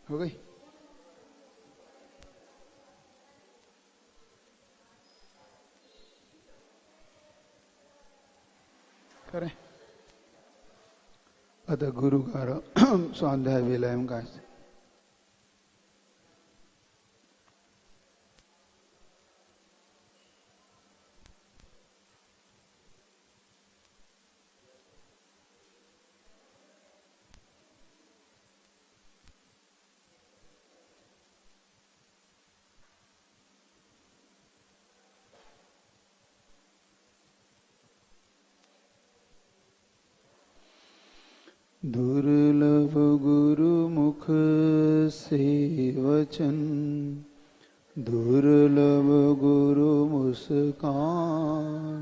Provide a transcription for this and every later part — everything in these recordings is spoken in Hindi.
हो गई? करें अतः गुरुकार स्वाध्याय विलयम का दुर्लभ गुरु मुख से वचन, दुर्लभ गुरु मुस्कान,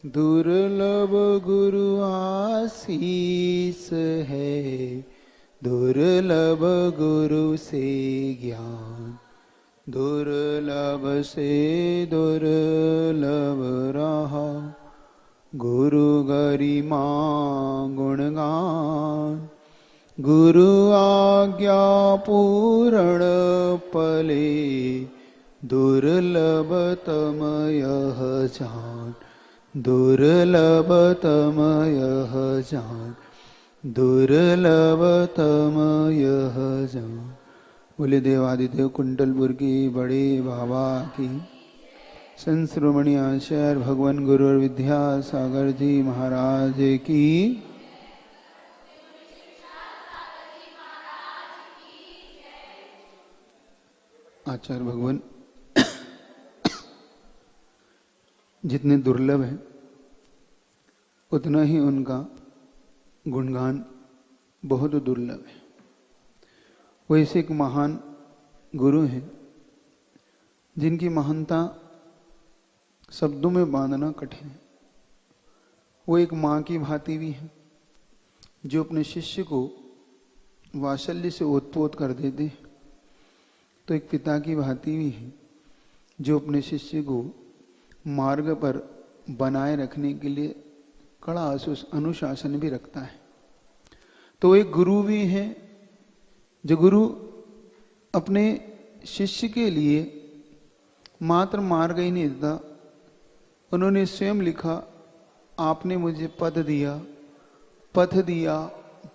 दुर्लभ गुरु आशीष है, दुर्लभ गुरु से ज्ञान, दुर्लभ से दुर्लभ रहा गुरु गरिमा गुणगान, गुरु आज्ञा पूर्ण पले, दुर्लभतम यह जान, दुर्लभतम यह जान, दुर्लभतम यह जान। बोले देवादिदेव कुंडलपुर की बड़े बाबा की, संत शिरोमणि आचार्य भगवान गुरु और विद्यासागर जी महाराज की। आचार्य भगवान जितने दुर्लभ है उतना ही उनका गुणगान बहुत दुर्लभ है। वैसे एक महान गुरु है जिनकी महानता शब्दों में बांधना कठिन है। वो एक माँ की भांति भी है जो अपने शिष्य को वात्सल्य से ओतप्रोत कर देते, तो एक पिता की भांति भी है जो अपने शिष्य को मार्ग पर बनाए रखने के लिए कड़ा अनुशासन भी रखता है। तो एक गुरु भी है जो गुरु अपने शिष्य के लिए मात्र मार्ग ही नहीं देता, उन्होंने स्वयं लिखा, आपने मुझे पद दिया, पथ दिया,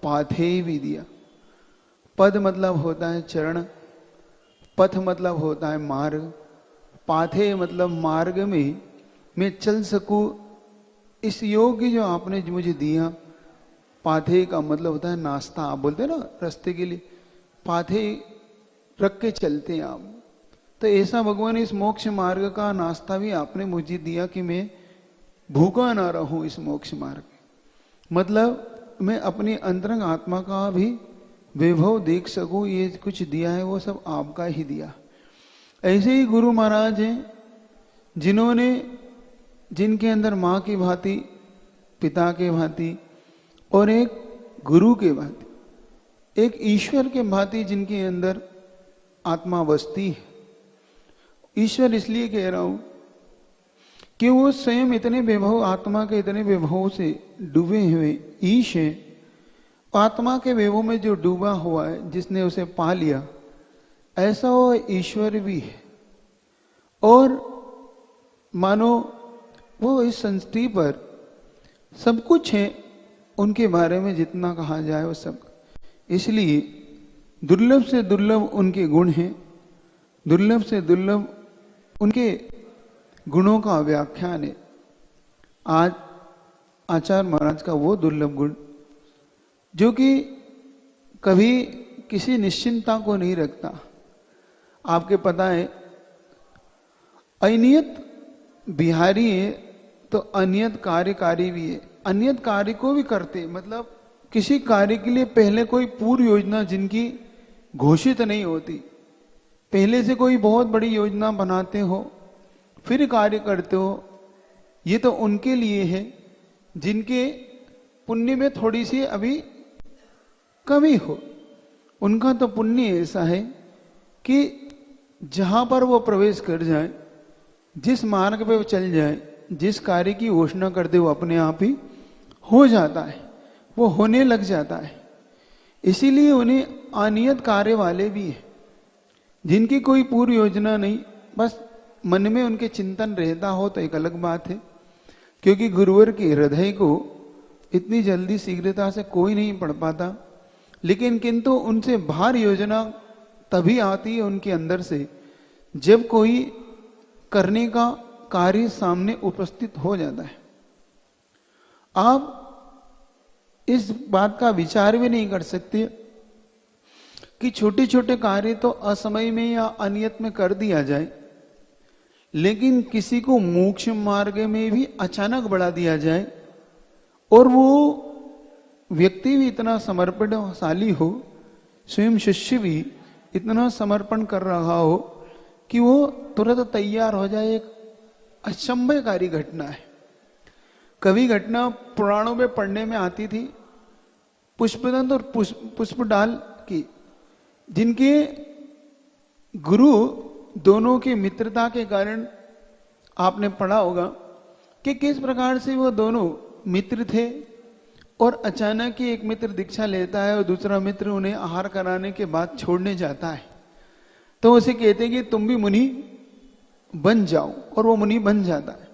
पाथेय भी दिया। पद मतलब होता है चरण, पथ मतलब होता है मार्ग, पाथेय मतलब मार्ग में मैं चल सकूं इस योग्य जो आपने मुझे दिया। पाथेय का मतलब होता है नाश्ता, आप बोलते हैं ना रास्ते के लिए पाथेय रख के चलते हैं आप, तो ऐसा भगवान इस मोक्ष मार्ग का नाश्ता भी आपने मुझे दिया कि मैं भूखा ना रहूं इस मोक्ष मार्ग। मतलब मैं अपनी अंतरंग आत्मा का भी वैभव देख सकूं, ये कुछ दिया है वो सब आपका ही दिया। ऐसे ही गुरु महाराज हैं जिन्होंने, जिनके अंदर माँ की भांति, पिता के भांति और एक गुरु के भांति, एक ईश्वर के भांति जिनके अंदर आत्मा बसती है। ईश्वर इसलिए कह रहा हूं कि वो स्वयं इतने वैभव, आत्मा के इतने वैभव से डूबे हुए ईश है। आत्मा के वैभव में जो डूबा हुआ है, जिसने उसे पा लिया, ऐसा वो ईश्वर भी है। और मानो वो इस सृष्टि पर सब कुछ है, उनके बारे में जितना कहा जाए वो सब। इसलिए दुर्लभ से दुर्लभ उनके गुण हैं, दुर्लभ से दुर्लभ उनके गुणों का व्याख्यान है। आज आचार्य महाराज का वो दुर्लभ गुण जो कि कभी किसी निश्चिंता को नहीं रखता। आपके पता है अनियत बिहारी है तो अनियत कार्यकारी भी है। अनियत कार्य को भी करते, मतलब किसी कार्य के लिए पहले कोई पूर्व योजना जिनकी घोषित नहीं होती, पहले से कोई बहुत बड़ी योजना बनाते हो फिर कार्य करते हो, ये तो उनके लिए है जिनके पुण्य में थोड़ी सी अभी कमी हो। उनका तो पुण्य ऐसा है कि जहां पर वो प्रवेश कर जाए, जिस मार्ग पे वो चल जाए, जिस कार्य की घोषणा कर दे वो अपने आप ही हो जाता है, वो होने लग जाता है। इसीलिए उन्हें अनियत कार्य वाले भी हैं, जिनकी कोई पूर्व योजना नहीं, बस मन में उनके चिंतन रहता हो तो एक अलग बात है, क्योंकि गुरुवर के हृदय को इतनी जल्दी शीघ्रता से कोई नहीं पढ़ पाता। लेकिन किंतु उनसे बाहर योजना तभी आती है उनके अंदर से, जब कोई करने का कार्य सामने उपस्थित हो जाता है। आप इस बात का विचार भी नहीं कर सकते कि छोटे छोटे कार्य तो असमय में या अनियत में कर दिया जाए, लेकिन किसी को मोक्ष मार्ग में भी अचानक बढ़ा दिया जाए और वो व्यक्ति भी इतना समर्पणशाली हो, स्वयं शिष्य भी इतना समर्पण कर रहा हो कि वो तुरंत तैयार हो जाए, एक अचंभकारी घटना है। कभी घटना पुराणों में पढ़ने में आती थी, पुष्पदंत और पुष्पडाल की, जिनके गुरु दोनों की मित्रता के कारण आपने पढ़ा होगा कि किस प्रकार से वो दोनों मित्र थे और अचानक ही एक मित्र दीक्षा लेता है और दूसरा मित्र उन्हें आहार कराने के बाद छोड़ने जाता है। तो उसे कहते हैं कि तुम भी मुनि बन जाओ, और वो मुनि बन जाता है।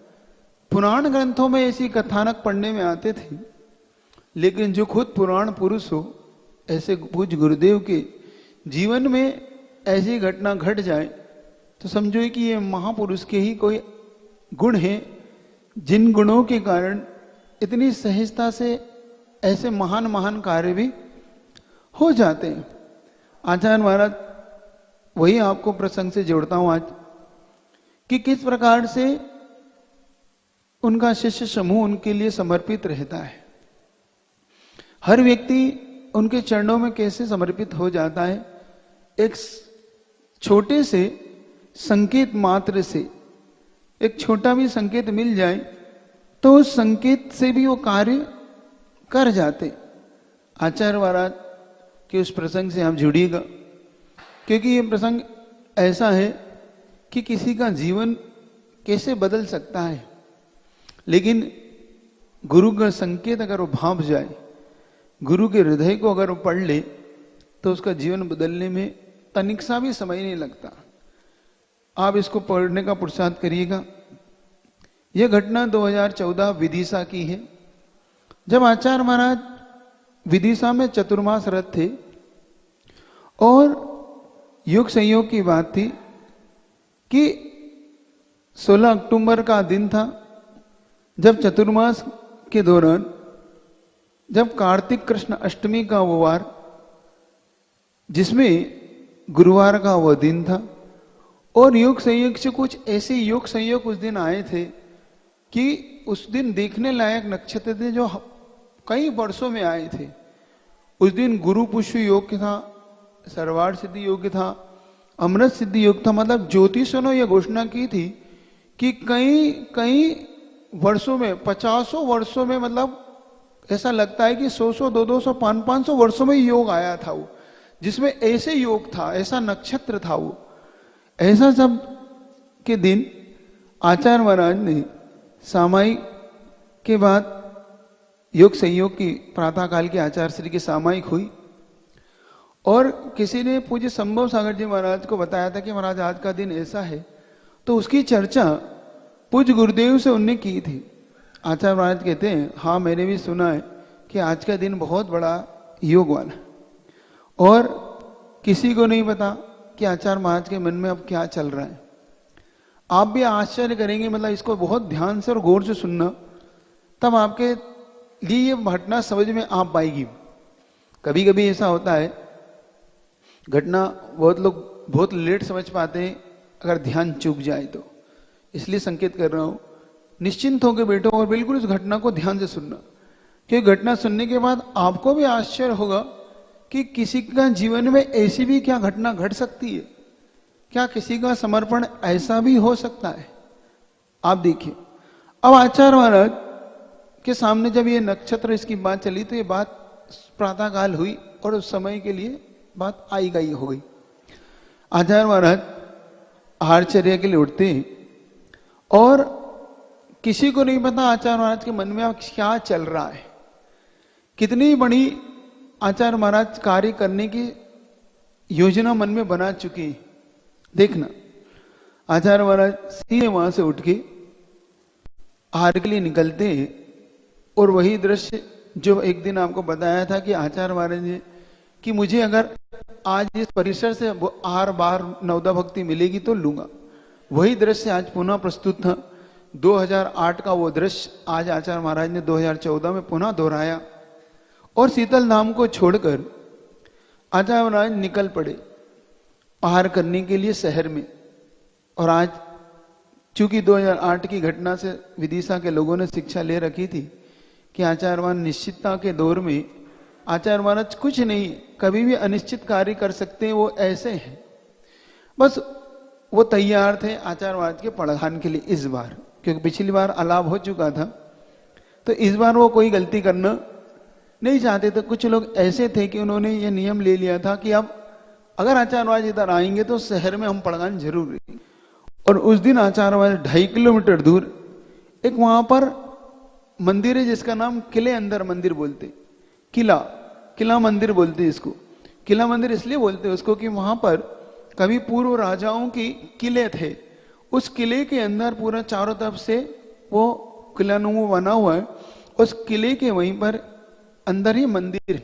पुराण ग्रंथों में ऐसी कथानक पढ़ने में आते थे, लेकिन जो खुद पुराण पुरुष हो, ऐसे पूज्य गुरुदेव के जीवन में ऐसी घटना घट जाए तो समझो कि ये महापुरुष के ही कोई गुण हैं, जिन गुणों के कारण इतनी सहजता से ऐसे महान महान कार्य भी हो जाते हैं। आचार्य महाराज वही आपको प्रसंग से जोड़ता हूं आज, कि किस प्रकार से उनका शिष्य समूह उनके लिए समर्पित रहता है। हर व्यक्ति उनके चरणों में कैसे समर्पित हो जाता है। एक छोटे से संकेत मात्र से, एक छोटा भी संकेत मिल जाए तो उस संकेत से भी वो कार्य कर जाते। आचार्य महाराज के उस प्रसंग से आप जुड़िएगा, क्योंकि ये प्रसंग ऐसा है कि किसी का जीवन कैसे बदल सकता है, लेकिन गुरु का संकेत अगर वो भाप जाए, गुरु के हृदय को अगर वो पढ़ ले, तो उसका जीवन बदलने में तनिक सा भी समय नहीं लगता। आप इसको पढ़ने का पुरुषार्थ करिएगा। यह घटना 2014 विदिशा की है, जब आचार्य महाराज विदिशा में चतुर्मास रथ थे और योग संयोग की बात थी कि 16 अक्टूबर का दिन था, जब चतुर्मास के दौरान, जब कार्तिक कृष्ण अष्टमी का वो वार, जिसमें गुरुवार का वह दिन था, और योग संयोग से कुछ ऐसे योग संयोग उस दिन आए थे कि उस दिन देखने लायक नक्षत्र थे जो कई वर्षों में आए थे। उस दिन गुरु पुष्य योग था, सर्वार्थ सिद्धि योग था, अमृत सिद्धि योग था। मतलब ज्योतिषों ने यह घोषणा की थी कि कई वर्षों में, 50 वर्षों में, मतलब ऐसा लगता है कि 100 200 500 वर्षों में योग आया था वो, जिसमें ऐसे योग था, ऐसा नक्षत्र था वो। ऐसा सब के दिन आचार्य महाराज ने सामायिक के बाद योग संयोग की प्रातः काल के आचार्य श्री की सामायिक हुई, और किसी ने पूज्य संभव सागर जी महाराज को बताया था कि महाराज आज का दिन ऐसा है, तो उसकी चर्चा पूज्य गुरुदेव से उनने की थी। आचार्य महाराज कहते हैं, हाँ मैंने भी सुना है कि आज का दिन बहुत बड़ा योग वाला, और किसी को नहीं पता कि आचार्य महाराज के मन में अब क्या चल रहा है। आप भी आश्चर्य करेंगे, मतलब इसको बहुत ध्यान से और गौर से सुनना, तब आपके लिए ये घटना समझ में आ पाएगी। कभी कभी ऐसा होता है, घटना बहुत लोग बहुत लेट समझ पाते हैं अगर ध्यान चूक जाए तो, इसलिए संकेत कर रहा हूं, निश्चिंत होकर बैठो और बिल्कुल उस घटना को ध्यान से सुनना, क्योंकि घटना सुनने के बाद आपको भी आश्चर्य होगा कि किसी का जीवन में ऐसी भी क्या घटना घट सकती है, क्या किसी का समर्पण ऐसा भी हो सकता है। आप देखिए, अब आचार्य महाराज के सामने जब ये नक्षत्र इसकी बात चली, तो ये बात प्रातः काल हुई और उस समय के लिए बात आई गई हो गई। आचार्य महाराज आहारचर्या के लिए उठते हैं और किसी को नहीं पता आचार्य महाराज के मन में अब क्या चल रहा है। कितनी बड़ी आचार्य महाराज कार्य करने की योजना मन में बना चुके हैं। देखना, आचार्य महाराज सीधे वहां से उठ के आहार के लिए निकलते हैं और वही दृश्य जो एक दिन आपको बताया था कि आचार्य महाराज ने कि मुझे अगर आज इस परिसर से आहार बार नवदा भक्ति मिलेगी तो लूंगा, वही दृश्य आज पुनः प्रस्तुत था। 2008 का वो दृश्य आज आचार्य महाराज ने 2014 में पुनः दोहराया और शीतल धाम को छोड़कर आचार्य महाराज निकल पड़े आहार करने के लिए शहर में। और आज चूंकि 2008 की घटना से विदिशा के लोगों ने शिक्षा ले रखी थी कि आचार्य महाराज निश्चितता के दौर में आचार्य महाराज कुछ नहीं, कभी भी अनिश्चित कार्य कर सकते हैं, वो ऐसे हैं। बस वो तैयार थे आचार्य महाराज के पड़घान के लिए इस बार, क्योंकि पिछली बार अलाप हो चुका था, तो इस बार वो कोई गलती करना नहीं चाहते थे। कुछ लोग ऐसे थे कि उन्होंने ये नियम ले लिया था कि अब अगर आचार्य महाराज इधर आएंगे तो शहर में हम पड़घान जरूर रहेंगे। और उस दिन आचार्य महाराज 2.5 किलोमीटर दूर एक वहां पर मंदिर है जिसका नाम किले अंदर मंदिर बोलते, किला मंदिर बोलते इसको। किला मंदिर इसलिए बोलते उसको कि वहां पर कभी पूर्व राजाओं की किले थे, उस किले के अंदर पूरा चारों तरफ से वो किला नुमा बना हुआ है, उस किले के वहीं पर अंदर ही मंदिर है,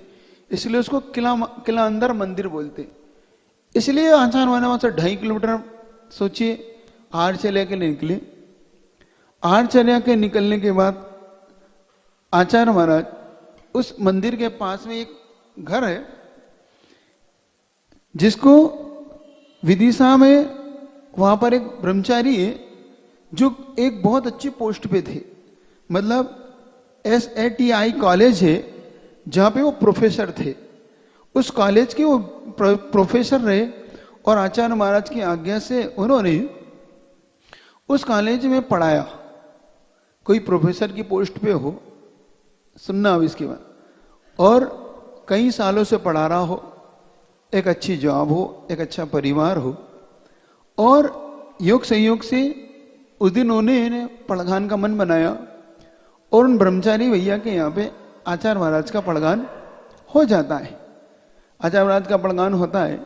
इसलिए उसको किला अंदर मंदिर बोलते। इसलिए आचार्य महाराज वहां से 2.5 किलोमीटर सोचिए आहारचर्या के लिए निकले। आहारचर्या के निकलने के बाद आचार्य महाराज उस मंदिर के पास में एक घर है जिसको विदिशा में वहां पर एक ब्रह्मचारी है जो एक बहुत अच्छी पोस्ट पे थे, मतलब SATI कॉलेज है जहां पे वो प्रोफेसर थे, उस कॉलेज के वो प्रोफेसर रहे। और आचार्य महाराज की आज्ञा से उन्होंने उस कॉलेज में पढ़ाया। कोई प्रोफेसर की पोस्ट पे हो, सुनना अब इसके बाद, और कई सालों से पढ़ा रहा हो, एक अच्छी जॉब हो, एक अच्छा परिवार हो, और योग संयोग से उस दिन उन्होंने पड़घान का मन बनाया और उन ब्रह्मचारी भैया के यहाँ पे आचार्य महाराज का पड़घान हो जाता है। आचार्य महाराज का पड़घान होता है।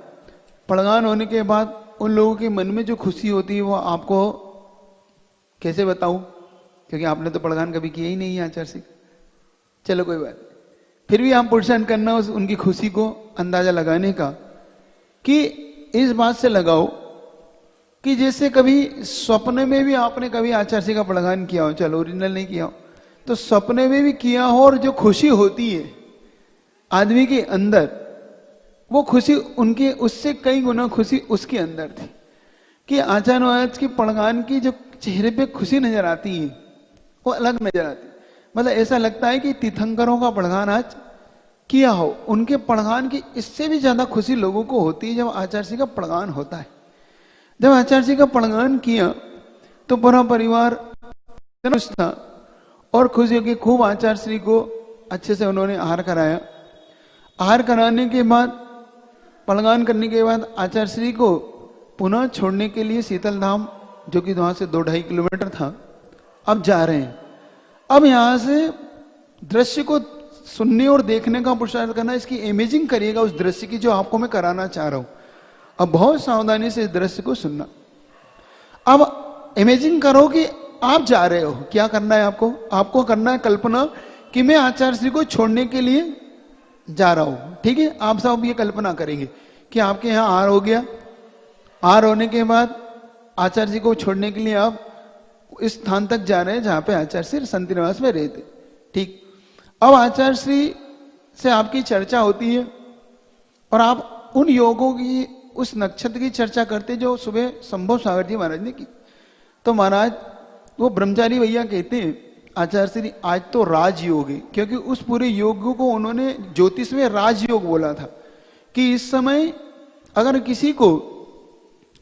पड़घान होने के बाद उन लोगों के मन में जो खुशी होती है वो आपको कैसे बताऊं, क्योंकि आपने तो पड़घान कभी किया ही नहीं है आचार्य से। चलो कोई बात, फिर भी आप पुरुषार्थ करना उनकी खुशी को अंदाजा लगाने का, कि इस बात से लगाओ कि जैसे कभी स्वप्न में भी आपने कभी आचार्य का पड़घान किया हो, चलो ओरिजिनल नहीं किया हो तो सपने में भी किया हो, और जो खुशी होती है आदमी के अंदर, वो खुशी उनके उससे कई गुना खुशी उसके अंदर थी कि आचार्य महाराज की पड़घान की जो चेहरे पे खुशी नजर आती है वो अलग नजर आती है। मतलब ऐसा लगता है कि तीर्थंकरों का पड़घान आज किया हो, उनके पड़घान की इससे भी ज्यादा खुशी लोगों को होती है जब आचार्य जी का पड़घान होता है। जब आचार्य जी का पड़घान किया तो पूरा परिवार खुश था और खुश होकर खूब आचार्य श्री को अच्छे से उन्होंने आहार कराया। आहार कराने के बाद, पड़घान करने के बाद आचार्य श्री को पुनः छोड़ने के लिए शीतल धाम, जो कि वहां से 2-2.5 किलोमीटर था, अब जा रहे हैं। अब यहां से दृश्य को सुनने और देखने का पुरुषार्थ करना, इसकी इमेजिंग करिएगा उस दृश्य की जो आपको मैं कराना चाह रहा हूं। अब बहुत सावधानी से इस दृश्य को सुनना। अब इमेजिंग करो कि आप जा रहे हो, क्या करना है आपको? आपको करना है कल्पना कि मैं आचार्य श्री को छोड़ने के लिए जा रहा हूं। ठीक है, आप सब ये कल्पना करेंगे कि आपके यहां आहार हो गया, आहार होने के बाद आचार्य जी को छोड़ने के लिए आप इस स्थान तक जा रहे हैं जहां पे आचार्य श्री संत निवास में रहते। ठीक, अब आचार्य श्री से आपकी चर्चा होती है और आप उन योगों की, उस नक्षत्र की चर्चा करते जो सुबह संभव सागर जी महाराज ने की। तो महाराज वो ब्रह्मचारी भैया कहते हैं आचार्य श्री आज तो राजयोग है, क्योंकि उस पूरे योग को उन्होंने ज्योतिष में राजयोग बोला था कि इस समय अगर किसी को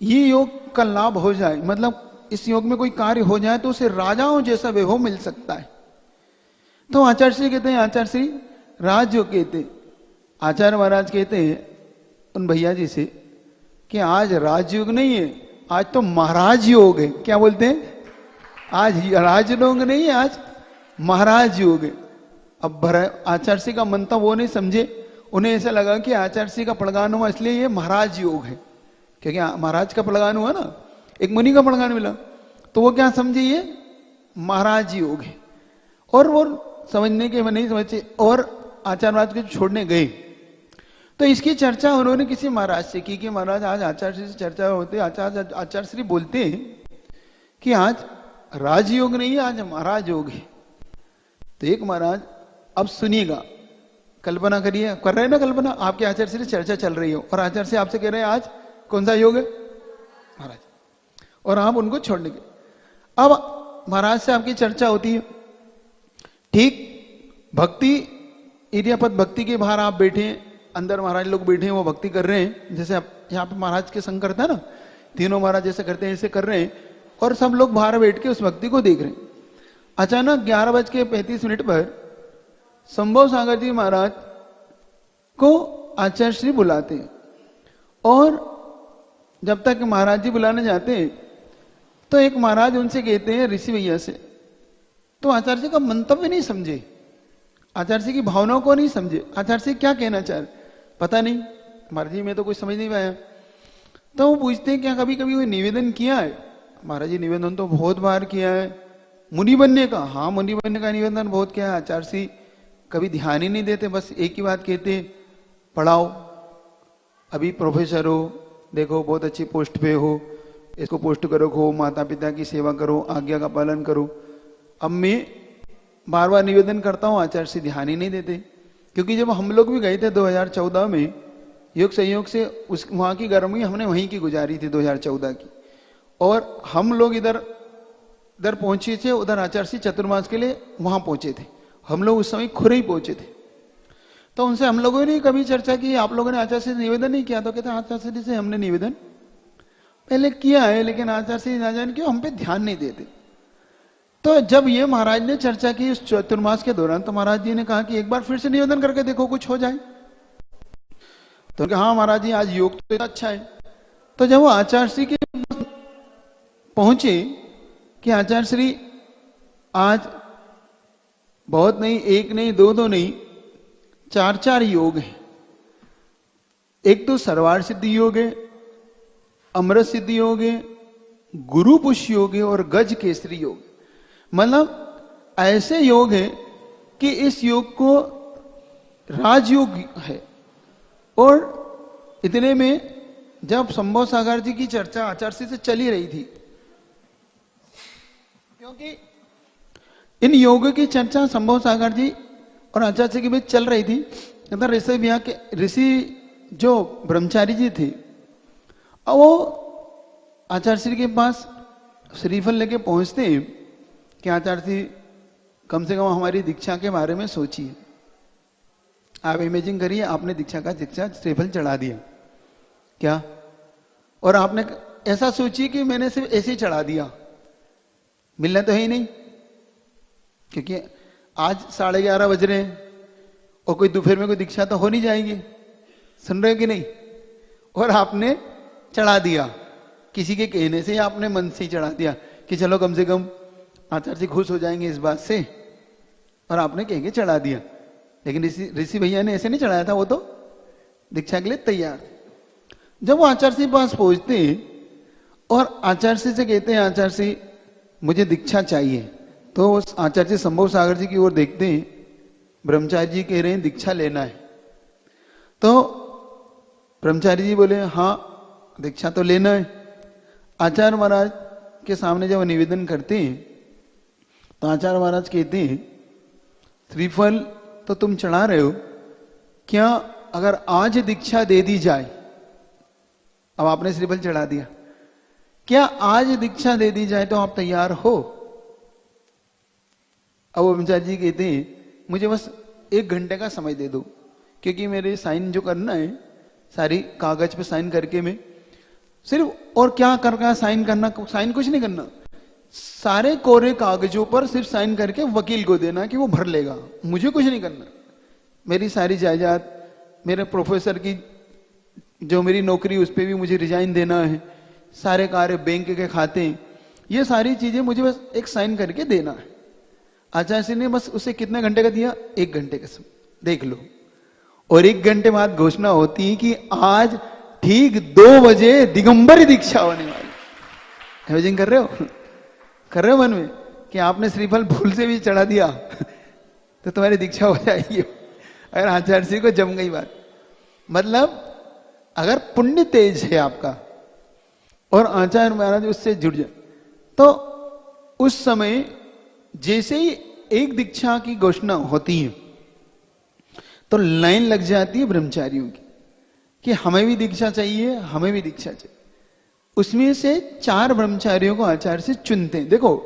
ये योग का लाभ हो जाए, मतलब इस योग में कोई कार्य हो जाए, तो उसे राजाओं जैसा वैभव मिल सकता है। तो आचार्य श्री कहते हैं, आचार्य श्री राजयोग कहते। आचार्य महाराज कहते हैं उन भैया जी से कि आज राजयोग नहीं है, आज तो महाराज योग है। क्या बोलते हैं? आज राजयोग नहीं है, आज महाराज योग है। अब आचार्य श्री का मन था वो नहीं समझे, उन्हें ऐसा लगा कि आचार्य श्री का पड़गान हुआ इसलिए ये महाराज योग है, क्योंकि महाराज का पड़गान हुआ ना, एक मुनि का पड़गान मिला, तो वो क्या समझे ये महाराज योग है। और वो समझने के नहीं समझे और आचार्य महाराज को छोड़ने गए। तो इसकी चर्चा उन्होंने किसी महाराज से की कि महाराज आज आचार्य श्री से चर्चा होती है, आचार्य श्री बोलते हैं कि आज राजयोग नहीं है, आज महाराज योग है। तो एक महाराज, अब सुनिएगा, कल्पना करिए, कर रहे हैं ना कल्पना, आपके आचार्य से चर्चा चल रही हो और आचार्य से आपसे कह रहे हैं आज कौन सा योग है, महाराज, और आप उनको छोड़ने के। अब महाराज से आपकी चर्चा होती है, ठीक भक्ति इरियापद भक्ति के बाहर आप बैठे हैं, अंदर महाराज लोग बैठे हैं, वो भक्ति कर रहे हैं, जैसे आप यहाँ पे महाराज के संग करता है ना, तीनों महाराज जैसे करते हैं ऐसे कर रहे हैं, और सब लोग बाहर बैठ के उस भक्ति को देख रहे हैं। अचानक 11:35 पर संभव सागर जी महाराज को आचार्य श्री बुलाते हैं, और जब तक महाराज जी बुलाने जाते हैं तो एक महाराज उनसे कहते हैं ऋषि भैया से, तो आचार्य जी का मंतव्य नहीं समझे, आचार्य जी की भावनाओं को नहीं समझे, आचार्य जी क्या कहना चाह रहे पता नहीं, महाराज जी मैं तो कुछ समझ नहीं पाया। तो वो पूछते हैं क्या कभी कभी कोई निवेदन किया है? महाराज जी निवेदन तो बहुत बार किया है। मुनि बनने का? हाँ मुनि बनने का निवेदन बहुत किया है। आचार्य जी कभी ध्यान ही नहीं देते, बस एक ही बात कहते, पढ़ाओ, अभी प्रोफेसर हो, देखो बहुत अच्छी पोस्ट पे हो, इसको पोस्ट करो, हो माता पिता की सेवा करो, आज्ञा का पालन करो। अब मैं बार बार निवेदन करता हूँ, आचार्य से ध्यान ही नहीं देते। क्योंकि जब हम लोग भी गए थे 2014 में, योग संयोग से उस वहाँ की गर्मी हमने वहीं की गुजारी थी 2014 की, और हम लोग इधर पहुंचे थे, उधर आचार्य से चतुर्मास के लिए वहां पहुंचे थे। हम लोग उस समय खुरे ही पहुंचे थे। तो उनसे हम लोगों ने कभी चर्चा की, आप लोगों ने आचार्य से निवेदन नहीं किया? तो कहते आचार्य जी से हमने निवेदन पहले किया है, लेकिन आचार्य से ना जाने क्यों हम पे ध्यान नहीं देते। तो जब ये महाराज ने चर्चा की उस चतुर्मास के दौरान, तो महाराज जी ने कहा कि एक बार फिर से निवेदन करके देखो कुछ हो जाए। तो हाँ महाराज जी आज योग तो अच्छा है। तो जब वो आचार्य श्री के पहुंचे कि आचार्य श्री आज बहुत नहीं, एक नहीं, दो नहीं, 4 योग है। एक तो सर्वार्थ सिद्धि योग है, अमृत सिद्धि योग है, गुरु पुष्य योग है और गज केसरी योग। मतलब ऐसे योग है कि इस योग को राजयोग है। और इतने में जब संभव सागर जी की चर्चा आचार्य से चल ही रही थी, क्योंकि इन योग की चर्चा संभव सागर जी और आचार्य के बीच चल रही थी। ऋषि जो ब्रह्मचारी जी थे, और वो आचार्य श्री के पास श्रीफल लेके पहुंचते हैं कि आचार्य जी कम से कम हमारी दीक्षा के बारे में सोचिए। आप इमेजिन करिए, आपने दीक्षा श्रीफल चढ़ा दिया क्या, और आपने ऐसा सोचिए कि मैंने सिर्फ ऐसे ही चढ़ा दिया, मिलना तो है ही नहीं, क्योंकि आज 11:30 बज रहे हैं और कोई दोपहर में कोई दीक्षा तो हो नहीं जाएगी, सुन रहे कि नहीं। और आपने चढ़ा दिया, किसी के कहने से, आपने मन से ही चढ़ा दिया कि चलो कम से कम आचार्य जी खुश हो जाएंगे इस बात से, और आपने कह के चढ़ा दिया। लेकिन ऋषि भैया ने ऐसे नहीं चढ़ाया था, वो तो दीक्षा के लिए तैयार थे। जब वो आचार्य जी के पास पहुंचते हैं और आचार्य से कहते हैं आचार्य जी मुझे दीक्षा चाहिए, तो उस आचार्य जी संभव सागर जी की ओर देखते हैं, ब्रह्मचारी जी कह रहे हैं दीक्षा लेना है। तो ब्रह्मचारी जी बोले हाँ दीक्षा तो लेना है। आचार्य महाराज के सामने जब निवेदन करते हैं तो आचार्य महाराज कहते हैं श्रीफल तो तुम चढ़ा रहे हो, क्या अगर आज दीक्षा दे दी जाए, अब आपने श्रीफल चढ़ा दिया, क्या आज दीक्षा दे दी जाए तो आप तैयार हो? अब वो ब्रह्मचारी जी कहते हैं मुझे बस 1 घंटे का समय दे दो, क्योंकि मेरे साइन जो करना है सारी कागज पे साइन करके मैं सिर्फ, और क्या करना साइन करना, साइन कुछ नहीं करना, सारे कोरे कागजों पर सिर्फ साइन करके वकील को देना कि वो भर लेगा, मुझे कुछ नहीं करना। मेरी सारी जायदाद, मेरे प्रोफेसर की जो मेरी नौकरी उस पर भी मुझे रिजाइन देना है, सारे कार्य बैंक के खाते, ये सारी चीजें मुझे बस एक साइन करके देना है। आचार्य ने बस उसे कितने घंटे का दिया? 1 घंटे का समय, देख लो। और 1 घंटे बाद घोषणा होती है कि आज ठीक 2 बजे दिगंबरी दीक्षा होने वाली। इमेजिन कर रहे हो, कर रहे हो मन में कि आपने श्रीफल फूल से भी चढ़ा दिया तो तुम्हारी दीक्षा हो जाएगी अगर आचार्य श्री को जम गई बात। मतलब अगर पुण्य तेज है आपका और आचार्य महाराज उससे जुड़ जाए तो उस समय जैसे ही एक दीक्षा की घोषणा होती है तो लाइन लग जाती है ब्रह्मचारियों की कि हमें भी दीक्षा चाहिए, हमें भी दीक्षा चाहिए। उसमें से 4 ब्रह्मचारियों को आचार्य से चुनते हैं। देखो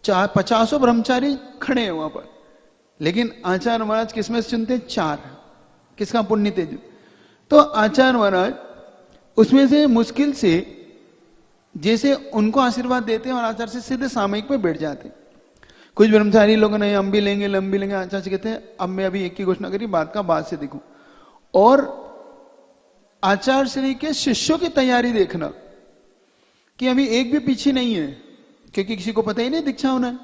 50 ब्रह्मचारी खड़े हैं वहां पर, लेकिन आचार्य महाराज किसमें से चुनते हैं? 4। किसका पुण्य तेज? तो आचार्य महाराज उसमें से मुश्किल से जैसे उनको आशीर्वाद देते हैं और आचार्य से सीधे सामयिक में बैठ जाते हैं। कुछ ब्रह्मचारी लोग नहीं, हम भी लेंगे, लंबी लेंगे। आचार्य से कहते हैं अब मैं अभी एक की घोषणा करी, बात का बाद से देखूं। और आचार्य श्री के शिष्यों की तैयारी देखना कि अभी एक भी पीछे नहीं है, क्योंकि किसी को पता ही नहीं दीक्षा होना है।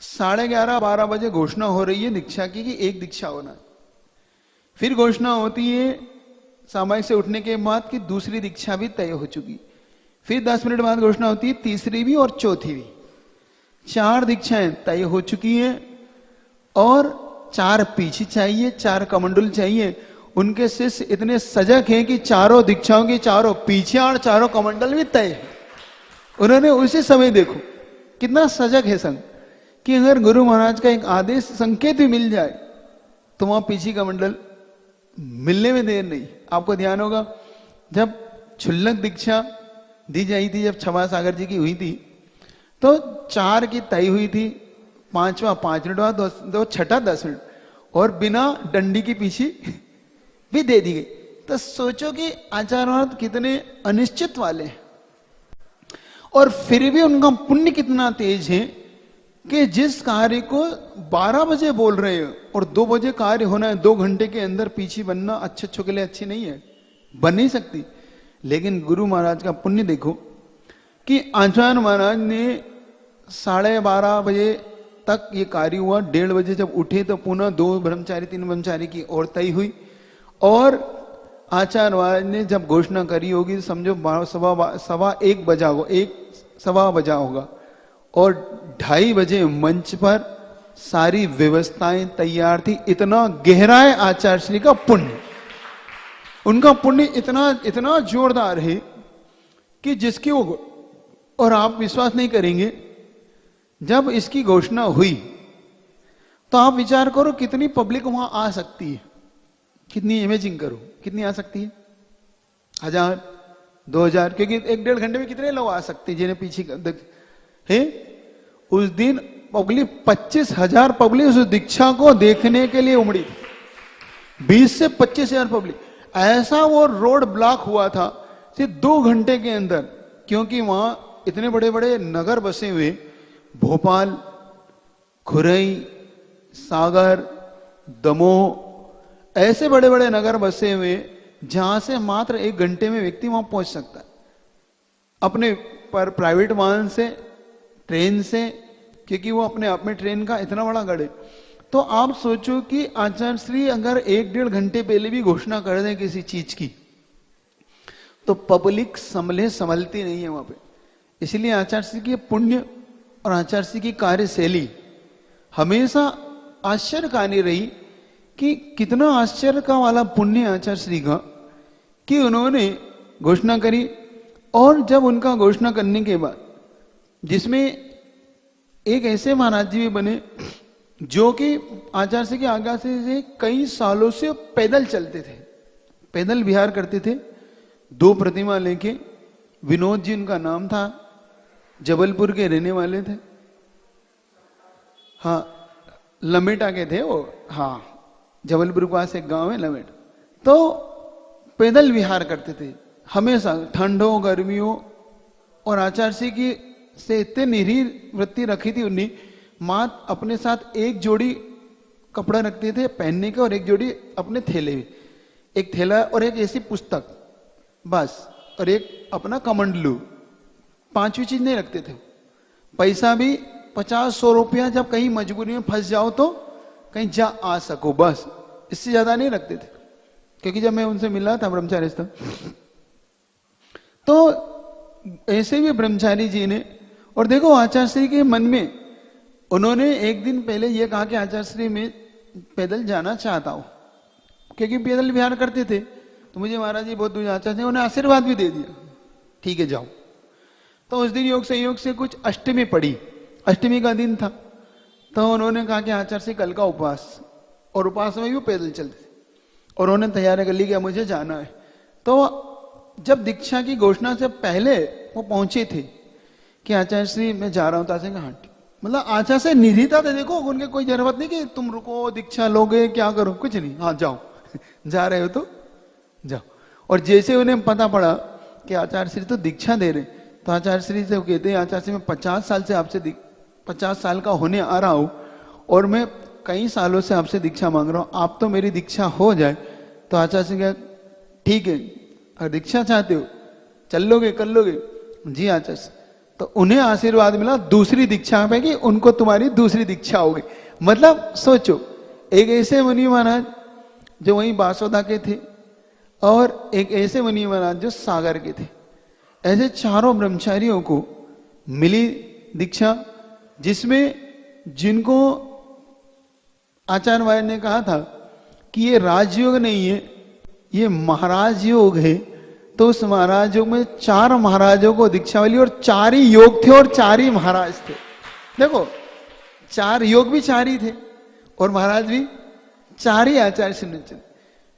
11:30-12 बजे घोषणा हो रही है दीक्षा की कि एक दीक्षा होना है। फिर घोषणा होती है सामायिक से उठने के बाद कि दूसरी दीक्षा भी तय हो चुकी। फिर 10 मिनट बाद घोषणा होती है तीसरी भी और चौथी भी। 4 दीक्षाएं तय हो चुकी हैं और 4 पीछे चाहिए, 4 कमंडल चाहिए। उनके शिष्य इतने सजग हैं कि चारों दीक्षाओं की चारों पीछे और चारों कमंडल भी तय है। उन्होंने उसी समय देखो कितना सजग है संघ कि अगर गुरु महाराज का एक आदेश संकेत भी मिल जाए तो वहां पीछे कमंडल मिलने में देर नहीं। आपको ध्यान होगा जब क्षुल्लक दीक्षा दी जाई थी, जब क्षमा सागर जी की हुई थी तो 4 की तय हुई थी, 5वां 5 मिनट बाद, 2 छठा 10 मिनट और बिना डंडी की पीछे भी दे दी गई। तो सोचो कि आचार्य कितने अनिश्चित वाले हैं और फिर भी उनका पुण्य कितना तेज है कि जिस कार्य को 12 बजे बोल रहे हो और 2 बजे कार्य होना है, 2 घंटे के अंदर पीछे बनना अच्छे के लिए अच्छी नहीं है, बन नहीं सकती। लेकिन गुरु महाराज का पुण्य देखो कि आचार्य महाराज ने 12:30 बजे तक ये कार्य हुआ। 1:30 बजे जब उठे तो पुनः 2 ब्रह्मचारी 3 ब्रह्मचारी की और तय हुई और आचार्य महाराज ने जब घोषणा करी होगी समझो 1:15 बजा होगा, 1:15 बजा होगा और 2:30 बजे मंच पर सारी व्यवस्थाएं तैयार थी। इतना गहरा है आचार्य श्री का पुण्य, उनका पुण्य इतना जोरदार है कि जिसकी वो, और आप विश्वास नहीं करेंगे जब इसकी घोषणा हुई तो आप विचार करो कितनी पब्लिक वहां आ सकती है, कितनी इमेजिंग करो कितनी आ सकती है, 1000 2000, क्योंकि 1-1.5 घंटे में कितने लोग आ सकते हैं जिन्हें पीछे है। उस दिन पब्लिक 25,000 पब्लिक उस दीक्षा को देखने के लिए उमड़ी, 20 से 25,000 पब्लिक। ऐसा वो रोड ब्लॉक हुआ था सिर्फ 2 घंटे के अंदर, क्योंकि वहां इतने बड़े बड़े नगर बसे हुए, भोपाल, खुरई, सागर, दमोह, ऐसे बड़े बड़े नगर बसे हुए जहां से मात्र 1 घंटे में व्यक्ति वहां पहुंच सकता है अपने पर प्राइवेट वाहन से, ट्रेन से, क्योंकि वो अपने आप में ट्रेन का इतना बड़ा गढ़ है। तो आप सोचो कि आचार्य श्री अगर 1-1.5 घंटे पहले भी घोषणा कर दें किसी चीज की तो पब्लिक संभलती नहीं है वहां पे। इसलिए आचार्य श्री की पुण्य और आचार्य श्री की कार्यशैली हमेशा आश्चर्य का नहीं रही कि कितना आश्चर्य का वाला पुण्य आचार्य श्री का कि उन्होंने घोषणा करी। और जब उनका घोषणा करने के बाद जिसमें एक ऐसे महाराज जी भी बने जो कि आचार्य श्री के आज्ञा से कई सालों से पैदल चलते थे, पैदल विहार करते थे, 2 प्रतिमा लेके। विनोद जी उनका नाम था, जबलपुर के रहने वाले थे, हाँ लमेटा के थे वो, हाँ जबलपुर के पास एक गांव है लमेट। तो पैदल विहार करते थे हमेशा, ठंडों गर्मियों। और आचार्य श्री की से इतने निरीह वृत्ति रखी थी उन्हें, मात अपने साथ एक जोड़ी कपड़ा रखते थे पहनने का और एक जोड़ी अपने थैले में, एक थैला और एक ऐसी पुस्तक बस, और एक अपना कमंडलू, 5वीं चीज नहीं रखते थे। पैसा भी 50-100 रुपया, जब कहीं मजबूरी में फंस जाओ तो कहीं जा आ सको, बस इससे ज्यादा नहीं रखते थे, क्योंकि जब मैं उनसे मिला था ब्रह्मचारी था, तो ऐसे भी ब्रह्मचारी जी ने, और देखो आचार्य श्री के मन में उन्होंने एक दिन पहले यह कहा कि आचार्य श्री में पैदल जाना चाहता हूं, क्योंकि पैदल विहार करते थे। तो मुझे महाराज जी बहुत दूर आचार्य ने उन्हें आशीर्वाद भी दे दिया, ठीक है जाओ। तो उस दिन योग संयोग से कुछ अष्टमी पड़ी, अष्टमी का दिन था, तो उन्होंने कहा कि आचार्य से कल का उपवास, और उपवास में भी वो पैदल चलते थे, और उन्होंने तैयारी कर ली कि मुझे जाना है। तो जब दीक्षा की घोषणा से पहले वो पहुंचे थे कि आचार्य श्री मैं जा रहा हूं, तो आचार्य हाँ ठीक, मतलब आचार्य से निधिता थे, देखो उनके कोई जरूरत नहीं कि तुम रुको दीक्षा लोगे क्या करो, कुछ नहीं, हाँ जाओ जा रहे हो तो जाओ। और जैसे उन्हें पता पड़ा कि आचार्य श्री तो दीक्षा दे रहे, तो आचार्य श्री से कहते हैं आचार्य श्री मैं 50 साल से आपसे 50 साल का होने आ रहा हूं, और मैं कई सालों से आपसे दीक्षा मांग रहा हूं, आप तो मेरी दीक्षा हो जाए। तो आचार्य श्री कहा ठीक है, अगर दीक्षा चाहते हो चल लोगे कर लोगे, जी आचार्य श्री। तो उन्हें आशीर्वाद मिला दूसरी दीक्षा में कि उनको तुम्हारी दूसरी दीक्षा होगी। मतलब सोचो, एक ऐसे मुनि महाराज जो वहीं बासोदा के थे, और एक ऐसे मुनि महाराज जो सागर के थे, ऐसे चारों ब्रह्मचारियों को मिली दीक्षा, जिसमें जिनको आचार्य महाराज ने कहा था कि ये राजयोग नहीं है, ये महाराज योग है। तो उस महाराज योग में 4 महाराजों को दीक्षा मिली, और 4 ही योग थे और 4 ही महाराज थे। देखो 4 योग भी 4 ही थे, और महाराज भी 4 ही आचार्य श्री ने चले।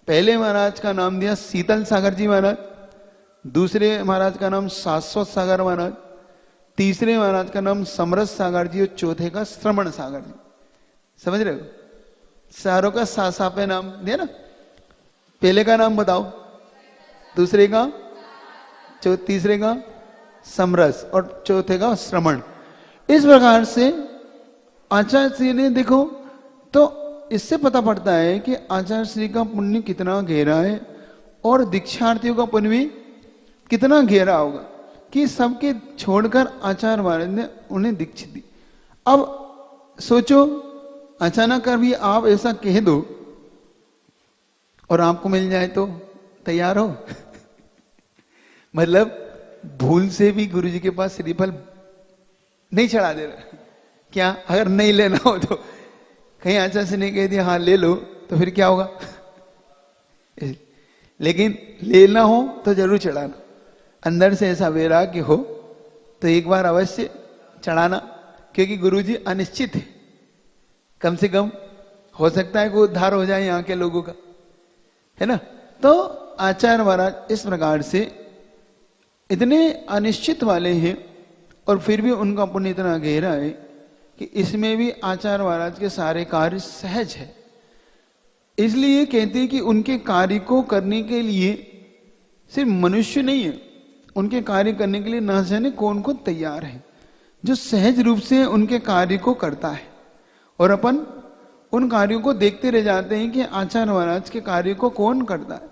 पहले महाराज का नाम दिया शीतल सागर जी महाराज, दूसरे महाराज का नाम शाश्वत सागर महाराज, तीसरे महाराज का नाम समरस सागर जी, और चौथे का श्रमण सागर जी। समझ रहे हो, चारों का साफे नाम दिया ना। पहले का नाम बताओ, दूसरे का, तीसरे का समरस, और चौथे का श्रमण। इस प्रकार से आचार्य श्री ने, देखो तो इससे पता पड़ता है कि आचार्य श्री का पुण्य कितना गहरा है, और दीक्षार्थियों का पुण्य भी कितना गहरा होगा, कि सबके छोड़कर आचार्य महाराज ने उन्हें दीक्षित दी। अब सोचो, अचानक कभी आप ऐसा कह दो और आपको मिल जाए तो तैयार हो? मतलब भूल से भी गुरु जी के पास श्रीफल नहीं चढ़ा दे रहा क्या? अगर नहीं लेना हो तो, कहीं आचार्य से नहीं कह दिया हाँ ले लो, तो फिर क्या होगा? लेकिन लेना हो तो जरूर चढ़ाना, अंदर से ऐसा वैराग्य हो तो एक बार अवश्य चढ़ाना, क्योंकि गुरु जी अनिश्चित है। कम से कम हो सकता है कोई उद्धार हो जाए यहाँ के लोगों का, है ना। तो आचार्य महाराज इस प्रकार से इतने अनिश्चित वाले हैं, और फिर भी उनका पुण्य इतना गहरा है कि इसमें भी आचार्य महाराज के सारे कार्य सहज है। इसलिए कहते हैं कि उनके कार्य को करने के लिए सिर्फ मनुष्य नहीं है, उनके कार्य करने के लिए न जाने कौन कौन तैयार है, जो सहज रूप से उनके कार्य को करता है। और अपन उन कार्यों को देखते रह जाते हैं कि आचार्य महाराज के कार्य को कौन करता है।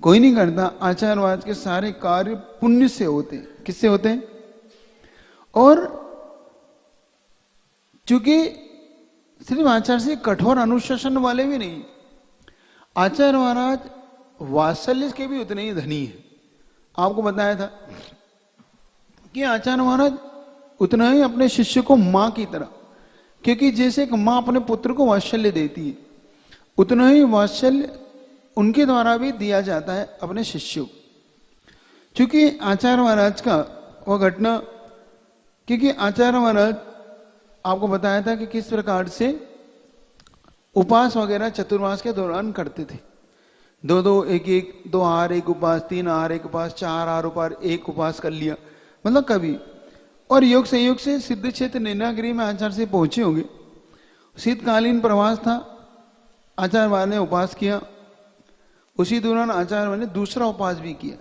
कोई नहीं करता। आचार्य महाराज के सारे कार्य पुण्य से होते हैं। किससे होते हैं? और चूंकि सिर्फ आचार्य से कठोर अनुशासन वाले भी नहीं, आचार्य महाराज वात्सल्य के भी उतने ही धनी है। आपको बताया था कि आचार्य महाराज उतना ही अपने शिष्य को मां की तरह, क्योंकि जैसे एक मां अपने पुत्र को वात्सल्य देती है, उतना ही वात्सल्य उनके द्वारा भी दिया जाता है अपने शिष्यों को। क्योंकि आचार्य महाराज का वह घटना, क्योंकि आचार्य महाराज आपको बताया था कि किस प्रकार से उपवास वगैरह चतुर्मास के दौरान करते थे। 2 आहार एक उपवास, 3 आहार एक उपवास, 4 आहार उपवास एक उपवास कर लिया, मतलब कभी। और योग संयोग से सिद्ध क्षेत्र नैनागिरी में आचार्य से पहुंचे होंगे। शीतकालीन प्रवास था, आचार्य महाराज ने उपवास किया। उसी दौरान आचार्य महाराज ने दूसरा उपवास भी किया।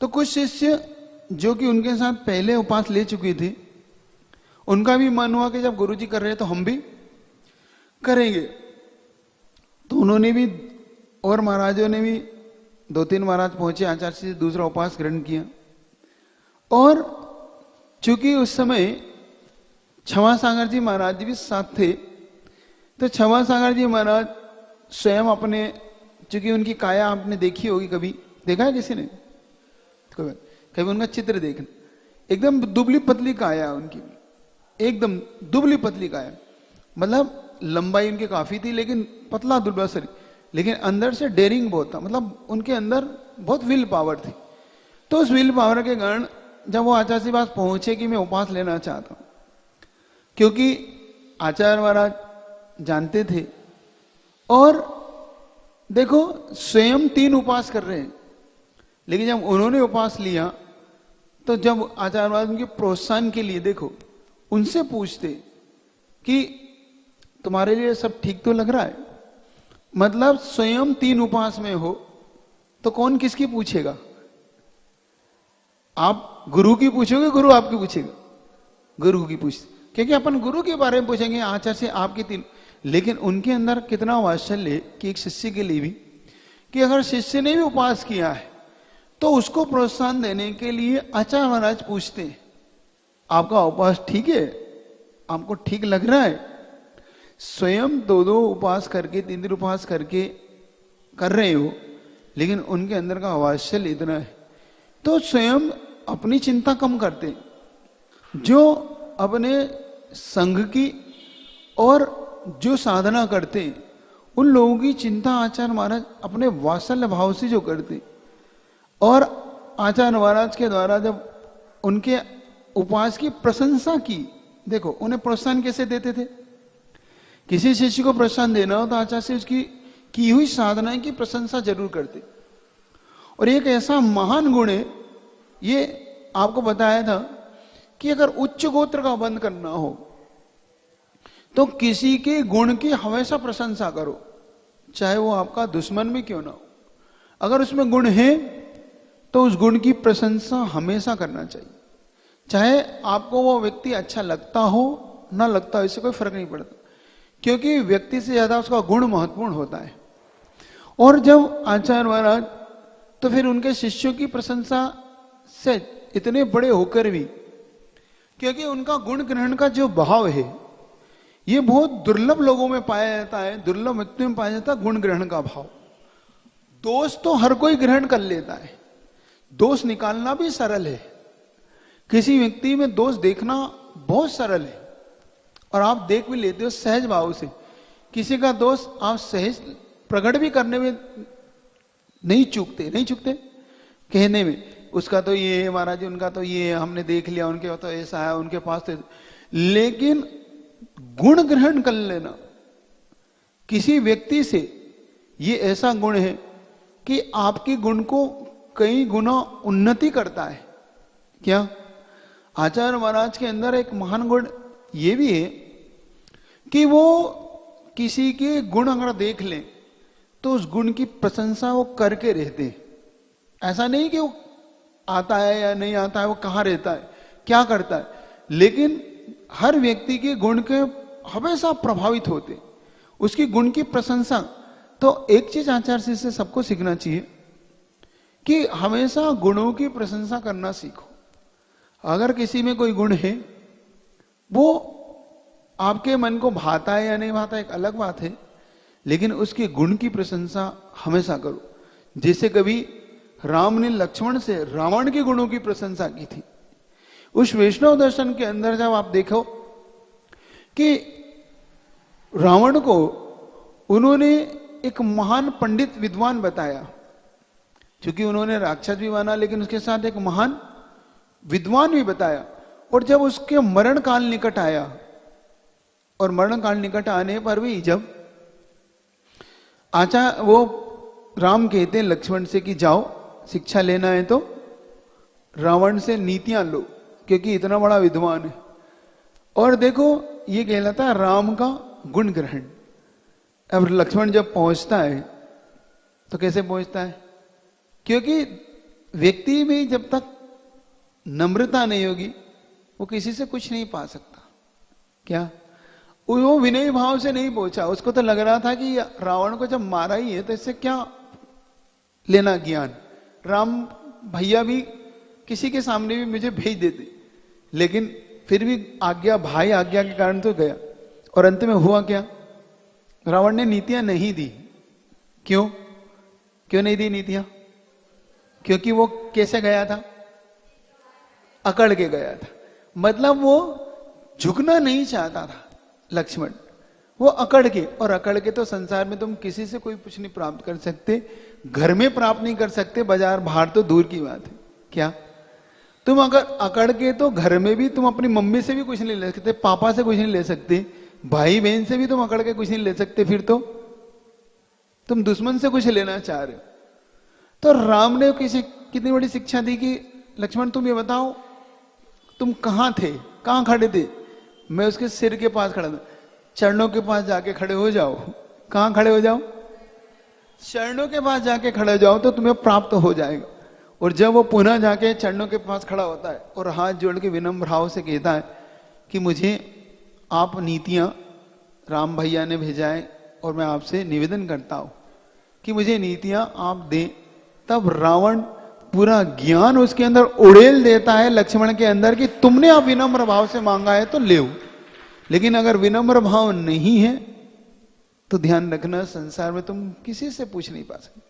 तो कुछ शिष्य जो कि उनके साथ पहले उपवास ले चुके थे, उनका भी मन हुआ कि जब गुरुजी कर रहे हैं तो हम भी करेंगे। तो उन्होंने भी, और महाराजों ने भी, 2-3 महाराज पहुंचे आचार्य से दूसरा उपवास ग्रहण किया। और चूंकि उस समय क्षमा सागर जी महाराज जी भी साथ थे, तो क्षमा सागर जी महाराज स्वयं अपने, चूंकि उनकी काया आपने देखी होगी, कभी देखा है किसी ने? कभी उनका चित्र देखना, एकदम दुबली पतली काया उनकी, एकदम दुबली पतली काया, मतलब लंबाई उनकी काफी थी लेकिन पतला दुबला शरीर, लेकिन अंदर से डेयरिंग बहुत था, मतलब उनके अंदर बहुत विल पावर थी। तो उस विल पावर के कारण जब वो आचार्य के पास पहुंचे कि मैं उपवास लेना चाहता हूं, क्योंकि आचार्य महाराज जानते थे, और देखो स्वयं 3 उपवास कर रहे हैं, लेकिन जब उन्होंने उपवास लिया तो जब आचार्य महाराज उनके प्रोत्साहन के लिए, देखो उनसे पूछते कि तुम्हारे लिए सब ठीक तो लग रहा है, मतलब स्वयं 3 उपवास में हो तो कौन किसकी पूछेगा? आप गुरु की पूछोगे, गुरु आपकी पूछेगा? गुरु की पूछ, क्योंकि अपन गुरु के बारे में पूछेंगे, आचार्य से आपकी 3, लेकिन उनके अंदर कितना वात्सल्य कि एक शिष्य के लिए भी, कि अगर शिष्य ने भी उपवास किया है तो उसको प्रोत्साहन देने के लिए आचार्य महाराज पूछते हैं, आपका उपवास ठीक है, आपको ठीक लग रहा है? स्वयं 2-2 उपवास करके 3 उपवास करके कर रहे हो, लेकिन उनके अंदर का वात्सल्य इतना है, तो स्वयं अपनी चिंता कम करते, जो अपने संघ की और जो साधना करते उन लोगों की चिंता आचार्य महाराज अपने वात्सल्य भाव से जो करते, और आचार्य महाराज के द्वारा जब उनके उपवास की प्रशंसा की, देखो उन्हें प्रोत्साहन कैसे देते थे? किसी शिष्य को प्रोत्साहन देना हो तो आचार्य से उसकी की हुई साधना की प्रशंसा जरूर करते। और एक ऐसा महान गुण है, ये आपको बताया था कि अगर उच्च गोत्र का बंद करना हो तो किसी के गुण की हमेशा प्रशंसा करो, चाहे वो आपका दुश्मन भी क्यों ना हो। अगर उसमें गुण है तो उस गुण की प्रशंसा हमेशा करना चाहिए, चाहे आपको वो व्यक्ति अच्छा लगता हो ना लगता हो, इससे कोई फर्क नहीं पड़ता, क्योंकि व्यक्ति से ज्यादा उसका गुण महत्वपूर्ण होता है। और जब आचार्य महाराज तो फिर उनके शिष्यों की प्रशंसा से इतने बड़े होकर भी, क्योंकि उनका गुण ग्रहण का जो भाव है ये बहुत दुर्लभ लोगों में पाया जाता है, दुर्लभ व्यक्तियों में पाया जाता है गुण ग्रहण का भाव। दोष तो हर कोई ग्रहण कर लेता है, दोष निकालना भी सरल है, किसी व्यक्ति में दोष देखना बहुत सरल है, और आप देख भी लेते हो सहज भाव से। किसी का दोष आप सहज प्रकट भी करने में नहीं चूकते कहने में, उसका तो ये है महाराज जी, उनका तो ये है, हमने देख लिया, उनके तो ऐसा है, उनके पास तो, लेकिन गुण ग्रहण कर लेना किसी व्यक्ति से, ये ऐसा गुण है कि आपके गुण को कई गुना उन्नति करता है। क्या? आचार्य महाराज के अंदर एक महान गुण ये भी है कि वो किसी के गुण अगर देख लें तो उस गुण की प्रशंसा वो करके रहते हैं। ऐसा नहीं कि वो आता है या नहीं आता है, वो कहाँ रहता है, क्या करता है, लेकिन हर व्यक्ति के गुण के हमेशा प्रभावित होते, उसकी गुण की प्रशंसा। तो एक चीज आचार्य से सबको सीखना चाहिए कि हमेशा गुणों की प्रशंसा करना सीखो। अगर किसी में कोई गुण है, वो आपके मन को भाता है या नहीं भाता एक अलग बात है, लेकिन उसके गुण की प्रशंसा हमेशा करो। जैसे कभी राम ने लक्ष्मण से रावण के गुणों की प्रशंसा की थी। उस वैष्णव दर्शन के अंदर जब आप देखो कि रावण को उन्होंने एक महान पंडित विद्वान बताया, क्योंकि उन्होंने राक्षस भी माना लेकिन उसके साथ एक महान विद्वान भी बताया। और जब उसके मरण काल निकट आया, और मरण काल निकट आने पर भी जब वो राम कहते हैं लक्ष्मण से कि जाओ शिक्षा लेना है तो रावण से नीतियां लो, क्योंकि इतना बड़ा विद्वान है। और देखो ये कहलाता है राम का गुण ग्रहण। अब लक्ष्मण जब पहुंचता है तो कैसे पहुंचता है? क्योंकि व्यक्ति में जब तक नम्रता नहीं होगी वो किसी से कुछ नहीं पा सकता। क्या? वो विनय भाव से नहीं पहुंचा, उसको तो लग रहा था कि रावण को जब मारा ही है तो इससे क्या लेना ज्ञान, राम भैया भी किसी के सामने भी मुझे भेज देते, लेकिन फिर भी आज्ञा, भाई आज्ञा के कारण तो गया। और अंत में हुआ क्या? रावण ने नीतियां नहीं दी, क्यों? क्यों नहीं दी नीतियां? क्योंकि वो कैसे गया था? अकड़ के गया था। मतलब वो झुकना नहीं चाहता था लक्ष्मण, वो अकड़ के। और अकड़ के तो संसार में तुम किसी से कोई कुछ नहीं प्राप्त कर सकते, घर में प्राप्त नहीं कर सकते, बाजार बाहर तो दूर की बात है। क्या तुम अगर अकड़ के तो घर में भी तुम अपनी मम्मी से भी कुछ नहीं ले सकते, पापा से कुछ नहीं ले सकते, भाई बहन से भी तुम अकड़ के कुछ नहीं ले सकते, फिर तो तुम दुश्मन से कुछ लेना चाह रहे हो। तो राम ने किसी कितनी बड़ी शिक्षा दी कि लक्ष्मण तुम ये बताओ तुम कहां थे, कहां खड़े थे? मैं उसके सिर के पास खड़ा था। चरणों के पास जाके खड़े हो जाओ। कहां खड़े हो जाओ? चरणों के पास जाके खड़े हो जाओ तो तुम्हें प्राप्त हो जाएगा। और जब वो पुनः जाके चरणों के पास खड़ा होता है और हाथ जोड़ के विनम्र भाव से कहता है कि मुझे आप नीतियां राम भैया ने भेजा है और मैं आपसे निवेदन करता हूं कि मुझे नीतियां आप दें, तब रावण पूरा ज्ञान उसके अंदर उड़ेल देता है लक्ष्मण के अंदर कि तुमने आप विनम्र भाव से मांगा है तो ले। लेकिन अगर विनम्र भाव नहीं है तो ध्यान रखना संसार में तुम किसी से पूछ नहीं पा सकते।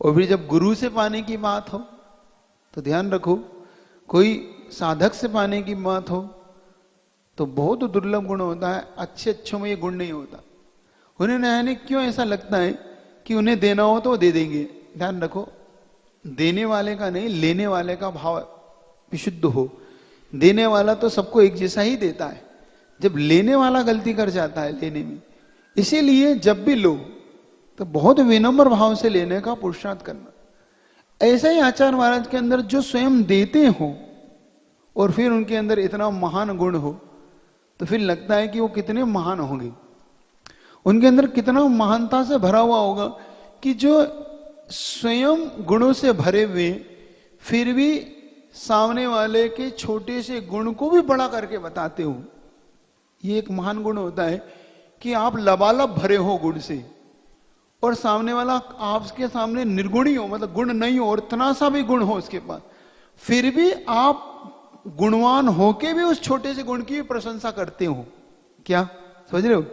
और फिर जब गुरु से पाने की बात हो तो ध्यान रखो, कोई साधक से पाने की बात हो तो बहुत दुर्लभ गुण होता है, अच्छे अच्छों में ये गुण नहीं होता। उन्हें क्यों ऐसा लगता है कि उन्हें देना हो तो वो दे देंगे। ध्यान रखो, देने वाले का नहीं, लेने वाले का भाव विशुद्ध हो। देने वाला तो सबको एक जैसा ही देता है, जब लेने वाला गलती कर जाता है लेने में। इसीलिए जब भी लो तो बहुत विनम्र भाव से लेने का पुरुषार्थ करना। ऐसा ही आचार्य महाराज के अंदर जो स्वयं देते हो और फिर उनके अंदर इतना महान गुण हो तो फिर लगता है कि वो कितने महान होंगे, उनके अंदर कितना महानता से भरा हुआ होगा कि जो स्वयं गुणों से भरे हुए फिर भी सामने वाले के छोटे से गुण को भी बड़ा करके बताते हो। ये एक महान गुण होता है कि आप लबालब भरे हो गुण से और सामने वाला आपके सामने निर्गुणी हो, मतलब गुण नहीं हो और इतना सा भी गुण हो उसके पास, फिर भी आप गुणवान होके भी उस छोटे से गुण की भी प्रशंसा करते हो। क्या समझ रहे हो?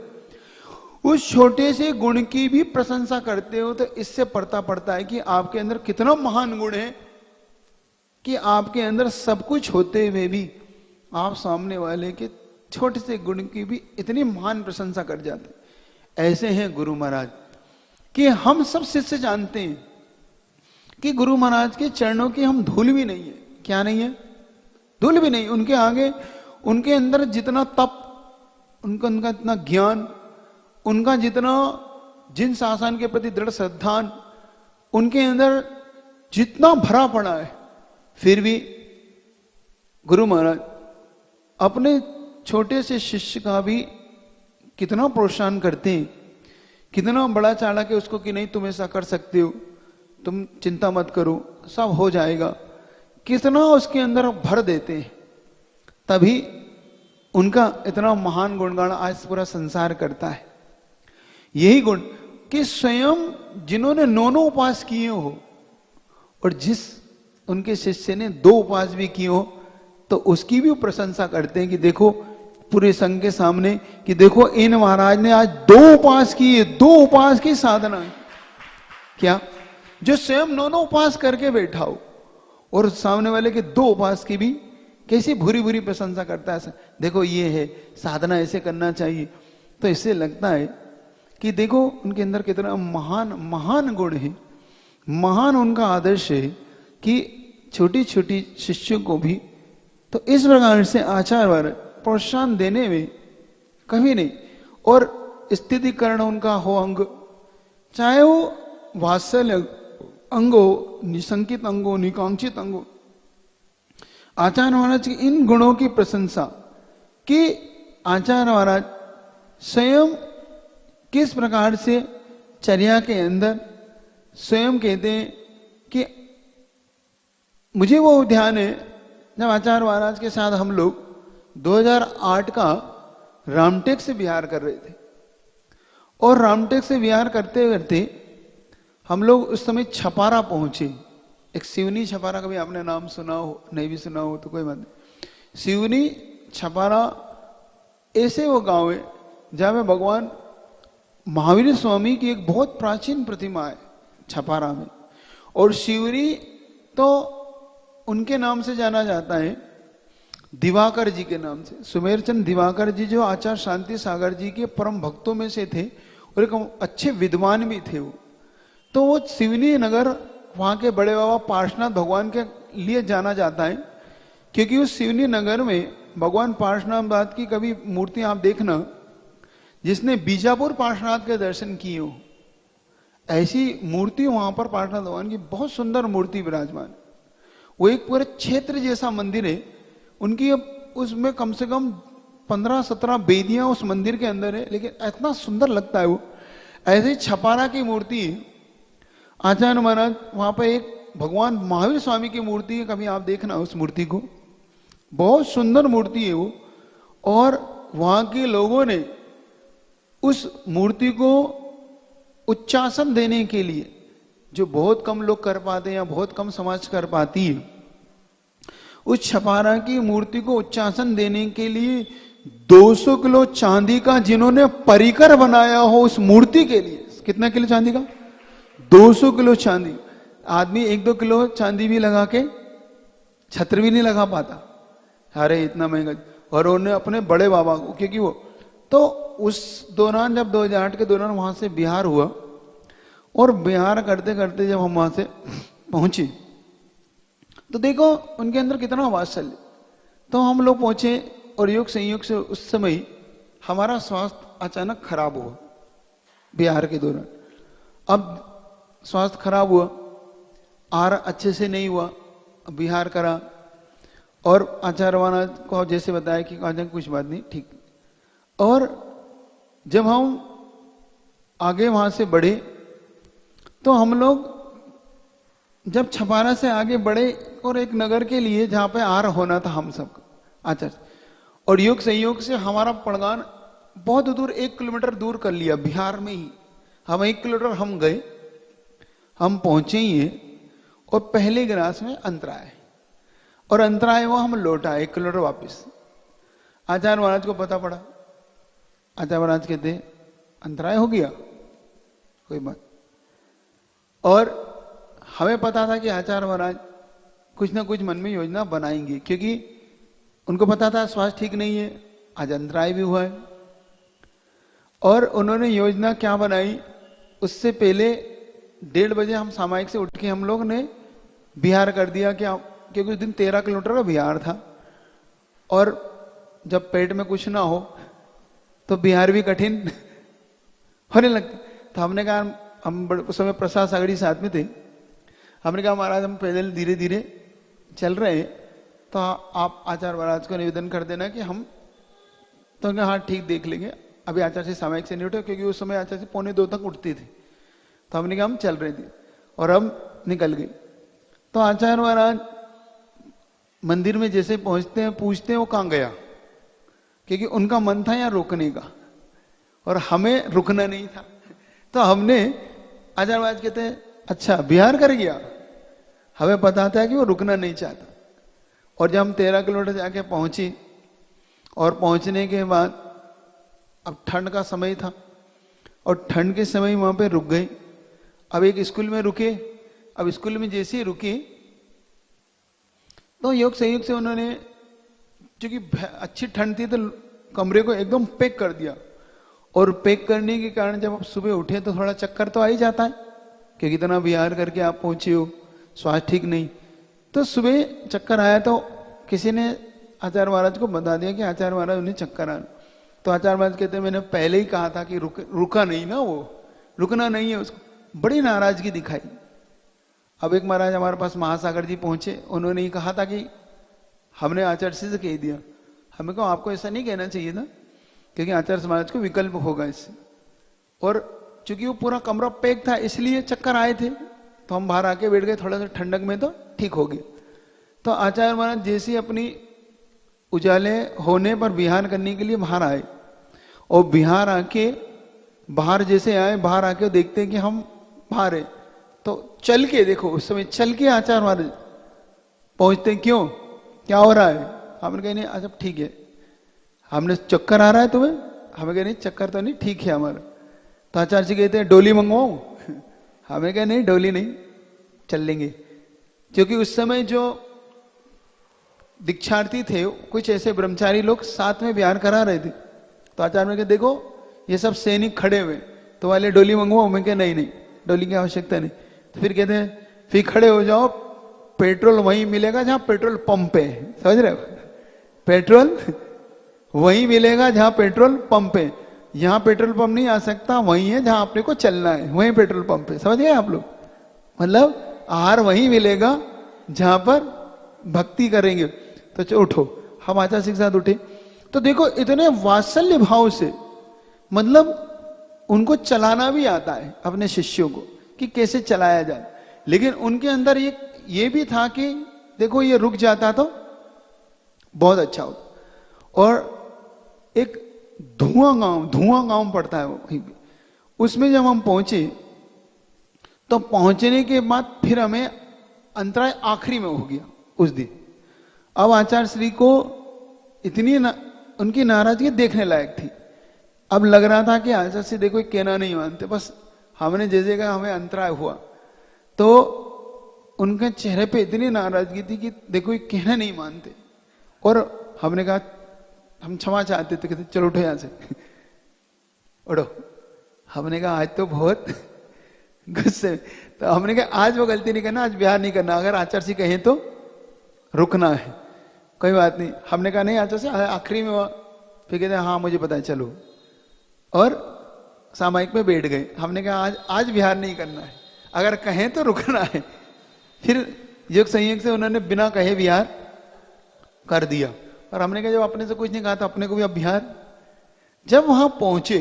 उस छोटे से गुण की भी प्रशंसा करते हो तो इससे पड़ता है कि आपके अंदर कितना महान गुण है कि आपके अंदर सब कुछ होते हुए भी आप सामने वाले के छोटे से गुण की भी इतनी महान प्रशंसा कर जाते। ऐसे हैं गुरु महाराज कि हम सब शिष्य जानते हैं कि गुरु महाराज के चरणों की हम धूल भी नहीं है। क्या नहीं है? धूल भी नहीं। उनके आगे उनके अंदर जितना तप, उनका इतना ज्ञान, उनका जितना जिन शासन के प्रति दृढ़ श्रद्धा उनके अंदर जितना भरा पड़ा है, फिर भी गुरु महाराज अपने छोटे से शिष्य का भी कितना प्रोत्साहन करते हैं, कितना बड़ा चाड़ा के उसको कि नहीं तुम ऐसा कर सकते हो, तुम चिंता मत करो, सब हो जाएगा, कितना उसके अंदर भर देते हैं। तभी उनका इतना महान गुणगान आज पूरा संसार करता है। यही गुण कि स्वयं जिन्होंने 9 उपवास किए हो और जिस उनके शिष्य ने 2 उपवास भी किए हो तो उसकी भी प्रशंसा करते हैं कि देखो पूरे संघ के सामने कि देखो इन महाराज ने आज 2 उपवास किए, 2 उपवास की साधना। क्या जो स्वयं 9 उपवास करके बैठा हो और सामने वाले के 2 उपवास की भी कैसी भूरी भूरी प्रशंसा करता है। देखो ये है साधना, ऐसे करना चाहिए। तो इससे लगता है कि देखो उनके अंदर कितना महान महान गुण है, महान उनका आदर्श है कि छोटी छोटी शिष्यों को भी तो इस प्रकार से आचार्य प्रोत्साहन देने में कभी नहीं। और स्थितिकरण उनका हो अंग, चाहे वो वात्सल्य अंग हो, निशंकित अंग हो, निकांक्षित अंग हो, आचार्य महाराज की इन गुणों की प्रशंसा कि आचार्य महाराज स्वयं किस प्रकार से चर्या के अंदर स्वयं कहते हैं कि मुझे वो ध्यान है जब आचार्य महाराज के साथ हम लोग 2008 का रामटेक से विहार कर रहे थे और रामटेक से विहार करते करते हम लोग उस समय छपारा पहुंचे। एक सिवनी छपारा, कभी आपने नाम सुना हो, नहीं भी सुना हो तो कोई बात नहीं। सिवनी छपारा ऐसे वो गांव है जहां में भगवान महावीर स्वामी की एक बहुत प्राचीन प्रतिमा है छपारा में, और शिवरी तो उनके नाम से जाना जाता है, दिवाकर जी के नाम से। सुमेरचंद दिवाकर जी जो आचार्य शांति सागर जी के परम भक्तों में से थे और एक अच्छे विद्वान भी थे वो। तो वो सिवनी नगर वहां के बड़े बाबा पार्श्वनाथ भगवान के लिए जाना जाता है, क्योंकि उस सिवनी नगर में भगवान पार्श्वनाथ की कभी मूर्ति आप देखना, जिसने बीजापुर पार्श्वनाथ के दर्शन किए हो ऐसी मूर्ति वहां पर पार्श्वनाथ भगवान की बहुत सुंदर मूर्ति विराजमान। वो एक पूरे क्षेत्र जैसा मंदिर है उनकी। अब उसमें कम से कम 15-17 बेदियां उस मंदिर के अंदर है, लेकिन इतना सुंदर लगता है वो। ऐसे ही छपारा की मूर्ति है। आचार्य महाराज वहां पर एक भगवान महावीर स्वामी की मूर्ति है, कभी आप देखना उस मूर्ति को, बहुत सुंदर मूर्ति है वो। और वहां के लोगों ने उस मूर्ति को उच्चासन देने के लिए, जो बहुत कम लोग कर पाते हैं या बहुत कम समाज कर पाती है, उस छपारा की मूर्ति को उच्चासन देने के लिए 200 किलो चांदी का जिन्होंने परिकर बनाया हो उस मूर्ति के लिए। कितना किलो चांदी का? 200 किलो चांदी। आदमी 1-2 किलो चांदी भी लगा के छत्र भी नहीं लगा पाता, अरे इतना महंगा। और उन्होंने अपने बड़े बाबा को, क्योंकि वो तो उस दौरान जब 2008 के दौरान वहां से बिहार हुआ, और बिहार करते करते जब हम वहां से पहुंचे तो देखो उनके अंदर कितना वात्सल्य। तो हम लोग पहुंचे और योग संयोग से उस समय हमारा स्वास्थ्य अचानक खराब हुआ बिहार के दौरान। अब स्वास्थ्य खराब हुआ, आहार अच्छे से नहीं हुआ, बिहार करा, और आचार्य महाराज को जैसे बताया कि कुछ बात नहीं ठीक। और जब हम आगे वहां से बढ़े तो हम लोग जब छपारा से आगे बढ़े और एक नगर के लिए जहां पे आहार होना था हम सबका आचार्य, और योग संयोग से हमारा पड़गान बहुत दूर 1 किलोमीटर दूर कर लिया बिहार में ही। हम 1 किलोमीटर हम गए, हम पहुंचे ही हैं, और पहले ग्रास में अंतराय, और अंतराय वो हम लौट आए 1 किलोमीटर वापिस। आचार्य महाराज को पता पड़ा, आचार्य महाराज कहते अंतराय हो गया, कोई बात। और हमें पता था कि आचार्य महाराज कुछ ना कुछ मन में योजना बनाएंगे, क्योंकि उनको पता था स्वास्थ्य ठीक नहीं है, आज अंतराय भी हुआ है। और उन्होंने योजना क्या बनाई, उससे पहले 1:30 बजे हम सामायिक से उठ के हम लोग ने बिहार कर दिया, क्योंकि उस दिन 13 किलोमीटर का बिहार था, और जब पेट में कुछ ना हो तो बिहार भी कठिन होने लगता। तो हमने कहा, हम उस समय प्रसाद सागरी साथ में थे, हमने कहा महाराज हम पैदल धीरे धीरे चल रहे हैं, तो आप आचार्य महाराज को निवेदन कर देना कि हम, तो हाँ ठीक देख लेंगे, अभी आचार्य से सामायिक से नहीं उठे, क्योंकि उस समय आचार्य से 1:45 तक उठते थे। तो हमने कहा हम चल रहे थे और हम निकल गए। तो आचार्य महाराज मंदिर में जैसे पहुंचते हैं पूछते हैं वो कहाँ गया, क्योंकि उनका मन था यहाँ रुकने का और हमें रुकना नहीं था। तो हमने, आचार्य महाराज कहते हैं अच्छा बिहार कर गया, हमें पता था कि वो रुकना नहीं चाहता। और जब हम 13 किलोमीटर जाके पहुंचे, और पहुंचने के बाद अब ठंड का समय था, और ठंड के समय वहां पे रुक गए। अब एक स्कूल में रुके, अब स्कूल में जैसे ही रुके तो योग संयोग से उन्होंने, क्योंकि अच्छी ठंड थी तो कमरे को एकदम पैक कर दिया, और पैक करने के कारण जब आप सुबह उठे तो थोड़ा चक्कर तो आ ही जाता है, क्योंकि इतना बिहार करके आप पहुंचे हो, स्वास्थ्य ठीक नहीं। तो सुबह चक्कर आया तो किसी ने आचार्य महाराज को बता दिया कि आचार्य महाराज उन्हें चक्कर आया। तो आचार्य महाराज कहते हैं मैंने पहले ही कहा था कि रुका नहीं ना, वो रुकना नहीं है, उसको बड़ी नाराजगी दिखाई। अब एक महाराज हमारे पास महासागर जी पहुंचे, उन्होंने ही कहा था कि हमने आचार्य से कह दिया, हमें कहा आपको ऐसा नहीं कहना चाहिए था, क्योंकि आचार्य महाराज को विकल्प होगा इससे। और चूंकि वो पूरा कमरा पैक था इसलिए चक्कर आए थे, तो हम बाहर आके बैठ गए थोड़ा सा ठंडक में, तो ठीक हो गए। तो आचार्य महाराज जैसे अपनी उजाले होने पर बिहार करने के लिए बाहर आए, और बिहार आके बाहर जैसे आए, बाहर आके देखते हैं कि हम बाहर है, तो चल के देखो, उस समय चल के आचार्य महाराज पहुंचते, क्यों क्या हो रहा है? हमने कहा नहीं अच्छा ठीक है, हमने चक्कर आ रहा है तुम्हें? हमें कहा नहीं चक्कर तो नहीं, ठीक है हमारा। तो आचार्य जी कहते हैं डोली मंगवाऊं? हमें कहा नहीं, डोली नहीं, चल लेंगे। क्योंकि उस समय जो दीक्षार्थी थे, कुछ ऐसे ब्रह्मचारी लोग साथ में विहार करा रहे थे। तो आचार्य ने कहा देखो ये सब सैनिक खड़े हुए, तो वाले डोली मंगवाओ? मैं क्या नहीं नहीं, डोली की आवश्यकता नहीं। तो फिर कहते हैं फिर खड़े हो जाओ, पेट्रोल वहीं मिलेगा जहां पेट्रोल पंप है। समझ रहे हो? पेट्रोल वहीं मिलेगा जहां पेट्रोल पंप है। यहां पेट्रोल पंप नहीं आ सकता, वहीं है जहां अपने को चलना है, वहीं पेट्रोल पंप है। समझ गए आप लोग? मतलब आहार वहीं मिलेगा जहां पर भक्ति करेंगे। तो चलो उठो, हम आचार्य के साथ उठे। तो देखो इतने वात्सल्य भाव से, मतलब उनको चलाना भी आता है अपने शिष्यों को कि कैसे चलाया जाए। लेकिन उनके अंदर ये भी था कि देखो ये रुक जाता तो बहुत अच्छा होता। और एक धुआं गांव पड़ता है वहीं पे, उसमें जब हम पहुंचे तो पहुंचने के बाद फिर हमें अंतराय आखिरी में हो गया उस दिन। अब आचार्य श्री को इतनी उनकी नाराजगी देखने लायक थी। अब लग रहा था कि आचार्य श्री देखो कहना नहीं मानते, बस हमने जैसे कहा हमें अंतराय हुआ, तो उनके चेहरे पे इतनी नाराजगी थी कि देखो ये कहना नहीं मानते। और हमने कहा हम क्षमा चाहते थे, कहते चलो उठो यहां से उठो। हमने कहा आज तो बहुत गुस्से। तो हमने कहा आज वो गलती नहीं करना, आज बिहार नहीं करना, अगर आचार्य जी कहें तो रुकना है, कोई बात नहीं। हमने कहा नहीं आचार्य जी आखिरी में हुआ। फिर कहते हाँ मुझे पता है चलो, और सामायिक में बैठ गए। हमने कहा आज बिहार नहीं करना है, अगर कहें तो रुकना है। फिर योग संयोग से उन्होंने बिना कहे बिहार कर दिया। और हमने कहा जब अपने से कुछ नहीं कहा तो अपने को भी अब बिहार। जब वहां पहुंचे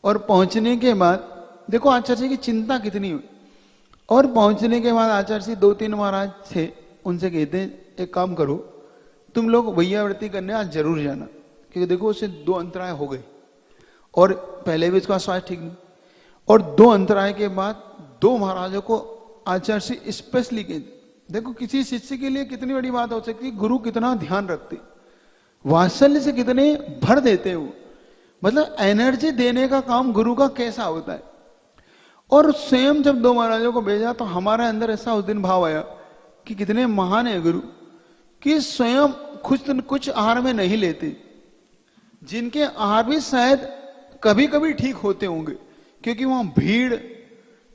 और पहुंचने के बाद देखो आचार्य जी की चिंता कितनी हुई। और पहुंचने के बाद आचार्य जी 2-3 महाराज थे, उनसे कहते एक काम करो तुम लोग वैयावृत्ति करने आज जरूर जाना, क्योंकि देखो उससे 2 अंतराय हो गए और पहले भी इसका स्वास्थ्य ठीक नहीं। और 2 अंतराय के बाद 2 महाराजों को आचार्य से स्पेशली कहते। देखो किसी शिष्य के लिए कितनी बड़ी बात हो सकती है, गुरु कितना ध्यान रखते, वात्सल्य से कितने भर देते हो, मतलब एनर्जी देने का काम गुरु का कैसा होता है। और स्वयं जब 2 महाराजों को भेजा तो हमारे अंदर ऐसा उस दिन भाव आया कि कितने महान है गुरु, कि स्वयं कुछ आहार में नहीं लेते, जिनके आहार भी शायद कभी कभी ठीक होते होंगे, क्योंकि वहां भीड़,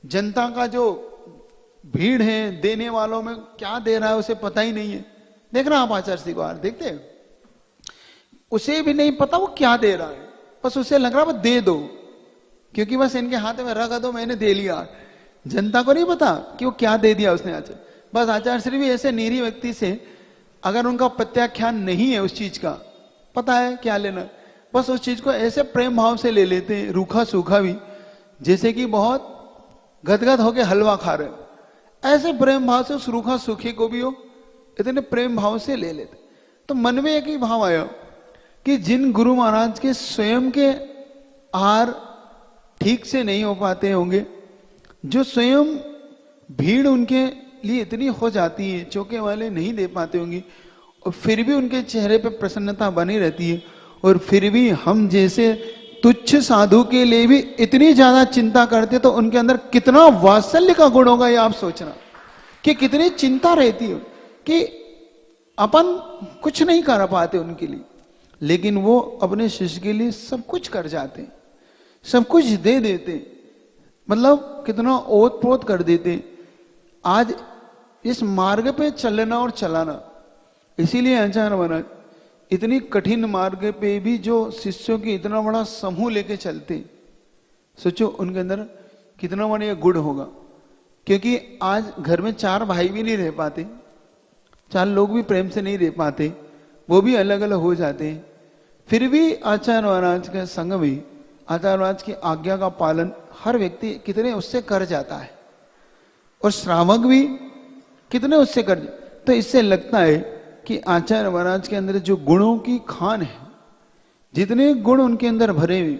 जनता का जो भीड़ है, देने वालों में क्या दे रहा है उसे पता ही नहीं है। देख रहा आप आचार्य श्री को आहार देखते हैं, उसे भी नहीं पता वो क्या दे रहा है, बस उसे लग रहा है दे दो, क्योंकि बस इनके हाथ में रखा दो मैंने दे लिया। जनता को नहीं पता कि वो क्या दे दिया उसने आचार्य। बस आचार्य श्री भी ऐसे निरीह व्यक्ति से, अगर उनका प्रत्याख्यान नहीं है उस चीज का, पता है क्या लेना, बस उस चीज को ऐसे प्रेम भाव से ले लेते हैं, रूखा सूखा भी, जैसे कि बहुत गदगद होके हलवा खा रहे हो, ऐसे प्रेम भाव से उस रूखा सूखे को भी हो इतने प्रेम भाव से ले लेते। तो मन में एक ही भाव आया कि जिन गुरु महाराज के स्वयं के आहार ठीक से नहीं हो पाते होंगे, जो स्वयं भीड़ उनके लिए इतनी हो जाती है, चौके वाले नहीं दे पाते होंगे, और फिर भी उनके चेहरे पे प्रसन्नता बनी रहती है, और फिर भी हम जैसे तुच्छ साधु के लिए भी इतनी ज्यादा चिंता करते, तो उनके अंदर कितना वात्सल्य का गुण होगा ये आप सोचना, कि कितनी चिंता रहती है कि अपन कुछ नहीं कर पाते उनके लिए, लेकिन वो अपने शिष्य के लिए सब कुछ कर जाते, सब कुछ दे देते, मतलब कितना ओत प्रोत कर देते। आज इस मार्ग पे चलना और चलाना, इसीलिए आचार्य महाराज इतनी कठिन मार्ग पे भी जो शिष्यों की इतना बड़ा समूह लेके चलते, सोचो उनके अंदर कितना बड़ा गुण होगा। क्योंकि आज घर में 4 भाई भी नहीं रह पाते, 4 लोग भी प्रेम से नहीं रह पाते, वो भी अलग अलग हो जाते हैं, फिर भी आचार्य महाराज के संग में आचार्य महाराज की आज्ञा का पालन हर व्यक्ति कितने उससे कर जाता है, और श्रावक भी कितने उससे कर। तो इससे लगता है कि आचार्य महाराज के अंदर जो गुणों की खान है, जितने गुण उनके अंदर भरे हुए,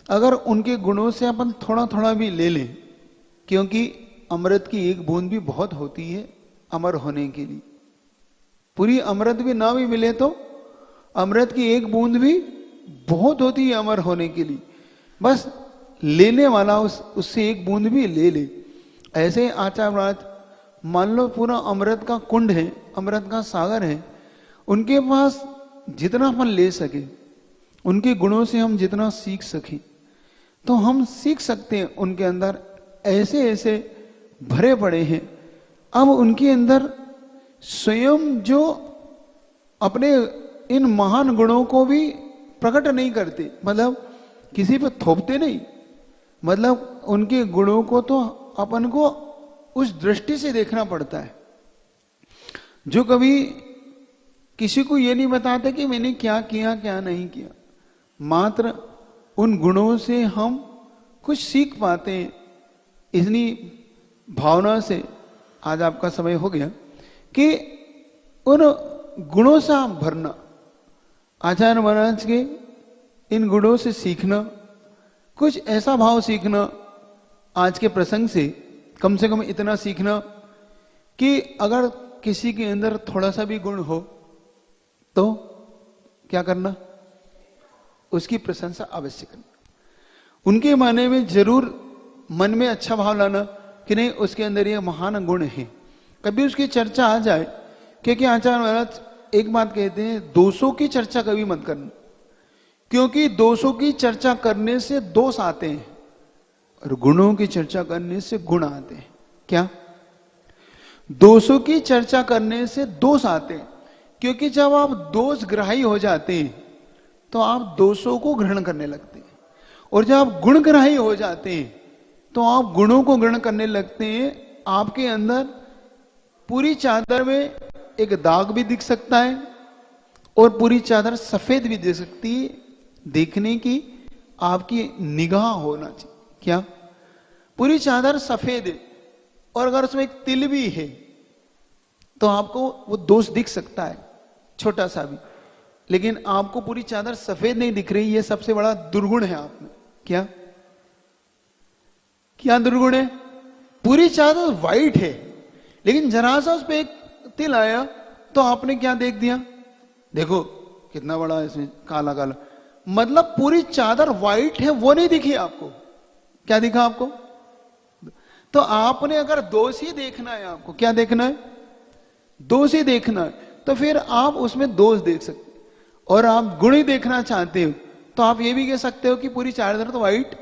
अगर उनके गुणों से अपन थोड़ा थोड़ा भी ले लें, क्योंकि अमृत की एक बूंद भी बहुत होती है अमर होने के लिए, पूरी अमृत भी ना भी मिले तो अमृत की एक बूंद भी बहुत होती है अमर होने के लिए। बस लेने वाला उससे एक बूंद भी ले ले। ऐसे आचार्य महाराज मान लो पूरा अमृत का कुंड है, अमृत का सागर है, उनके पास जितना अपन ले सके, उनके गुणों से हम जितना सीख सके तो हम सीख सकते हैं। उनके अंदर ऐसे ऐसे भरे पड़े हैं। अब उनके अंदर स्वयं जो अपने इन महान गुणों को भी प्रकट नहीं करते, मतलब किसी पे थोपते नहीं, मतलब उनके गुणों को तो अपन को उस दृष्टि से देखना पड़ता है। जो कभी किसी को ये नहीं बताते कि मैंने क्या किया क्या नहीं किया, मात्र उन गुणों से हम कुछ सीख पाते हैं। इतनी भावना से आज आपका समय हो गया कि उन गुणों से आप भरना, आचार्य महाराज के इन गुणों से सीखना, कुछ ऐसा भाव सीखना आज के प्रसंग से कम इतना सीखना कि अगर किसी के अंदर थोड़ा सा भी गुण हो तो क्या करना, उसकी प्रशंसा अवश्य करना। उनके माने में जरूर मन में अच्छा भाव लाना कि नहीं उसके अंदर ये महान गुण है। कभी उसकी चर्चा आ जाए, क्योंकि आचार्य महाराज एक बात कहते हैं, दोषों की चर्चा कभी मत करना, क्योंकि दोषों की चर्चा करने से दोष आते हैं और गुणों की चर्चा करने से गुण आते हैं। क्या? दोषों की चर्चा करने से दोष आते हैं, क्योंकि जब आप दोष ग्राही हो जाते हैं तो आप दोषों को ग्रहण करने लगते हैं, और जब आप गुण ग्राही हो जाते हैं तो आप गुणों को ग्रहण करने लगते हैं। आपके अंदर पूरी चादर में एक दाग भी दिख सकता है और पूरी चादर सफेद भी दिख सकती है। देखने की आपकी निगाह होना चाहिए। क्या? पूरी चादर सफेद है और अगर उसमें एक तिल भी है तो आपको वो दोष दिख सकता है, छोटा सा भी, लेकिन आपको पूरी चादर सफेद नहीं दिख रही, ये सबसे बड़ा दुर्गुण है आप में। क्या क्या दुर्गुण है? पूरी चादर व्हाइट है लेकिन जरा सा उस पर एक तिल आया तो आपने क्या देख दिया, देखो कितना बड़ा इसमें काला काला, मतलब पूरी चादर व्हाइट है वो नहीं दिखी आपको। क्या दिखा आपको? तो आपने अगर दोष ही देखना है, आपको क्या देखना है? दोष ही देखना है, तो फिर आप उसमें दोष देख सकते। और आप गुण ही देखना चाहते हो तो आप ये भी कह सकते हो कि पूरी चादर तो व्हाइट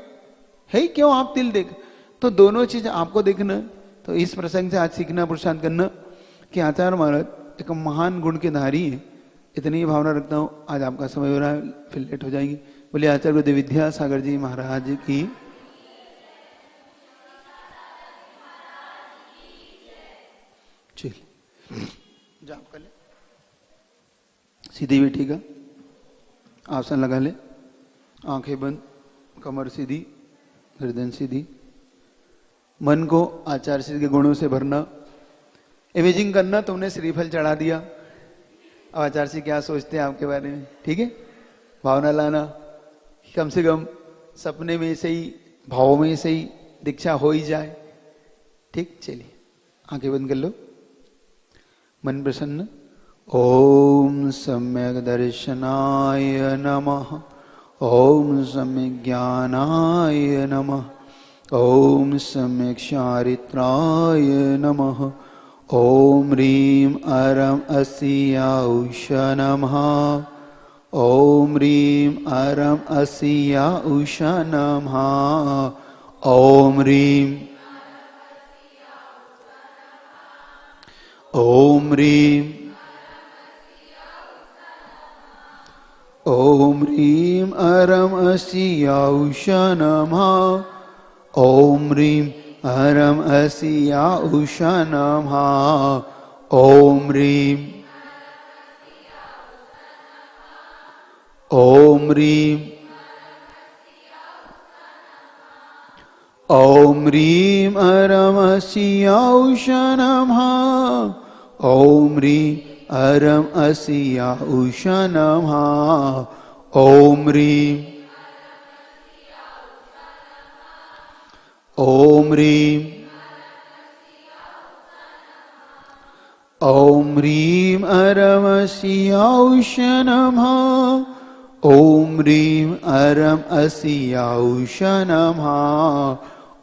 है, क्यों आप तिल देख। तो दोनों चीज आपको देखना है। तो इस प्रसंग से आज सीखना, पुरुषार्थ करना कि आचार्य महाराज एक महान गुण के धारी है। इतनी ही भावना रखता हूं। आज आपका समय हो रहा है, फिर लेट हो जाएंगे। बोलिए आचार्य गुरुदेव विद्यासागर जी महाराज की। चलिए जाप कर ले, सीधी बैठिएगा, आसन लगा ले, आंखें बंद, कमर सीधी, गर्दन सीधी, मन को आचार्य श्री के गुणों से भरना। इमेजिंग करना तुमने श्रीफल चढ़ा दिया, अब आचार्य श्री क्या सोचते हैं आपके बारे में। ठीक है, भावना लाना, कम से कम सपने में से ही, भावों में से ही दीक्षा हो ही जाए। ठीक, चलिए आंखें बंद कर लो, मन प्रसन्न। ओम सम्यक दर्शनाय नमः, ओम सम्यक ज्ञानाय नमः, ओम सम्यक चारित्राय नमः, ओम ह्रीं अरम अस्याउष नमः, ओम ह्रीं अरम अस्याउष नमः, ओम ह्रीं, ओम ह्रीं, ओम ह्रीं अरम अस्याउष नमः, ओम ह्रीं अरम अस्याउष नमः, ओम ह्रीं, ओम ह्रीं, ओम ह्रीं अरम अस्याउष नमः, ओम ह्रीं अरम अस्याउष नमः, ओम ह्रीं, ओम ह्रीं, ओम ह्रीं अरम अस्याउष नमः, ॐ ह्रीं अरं अस्याौष नमः।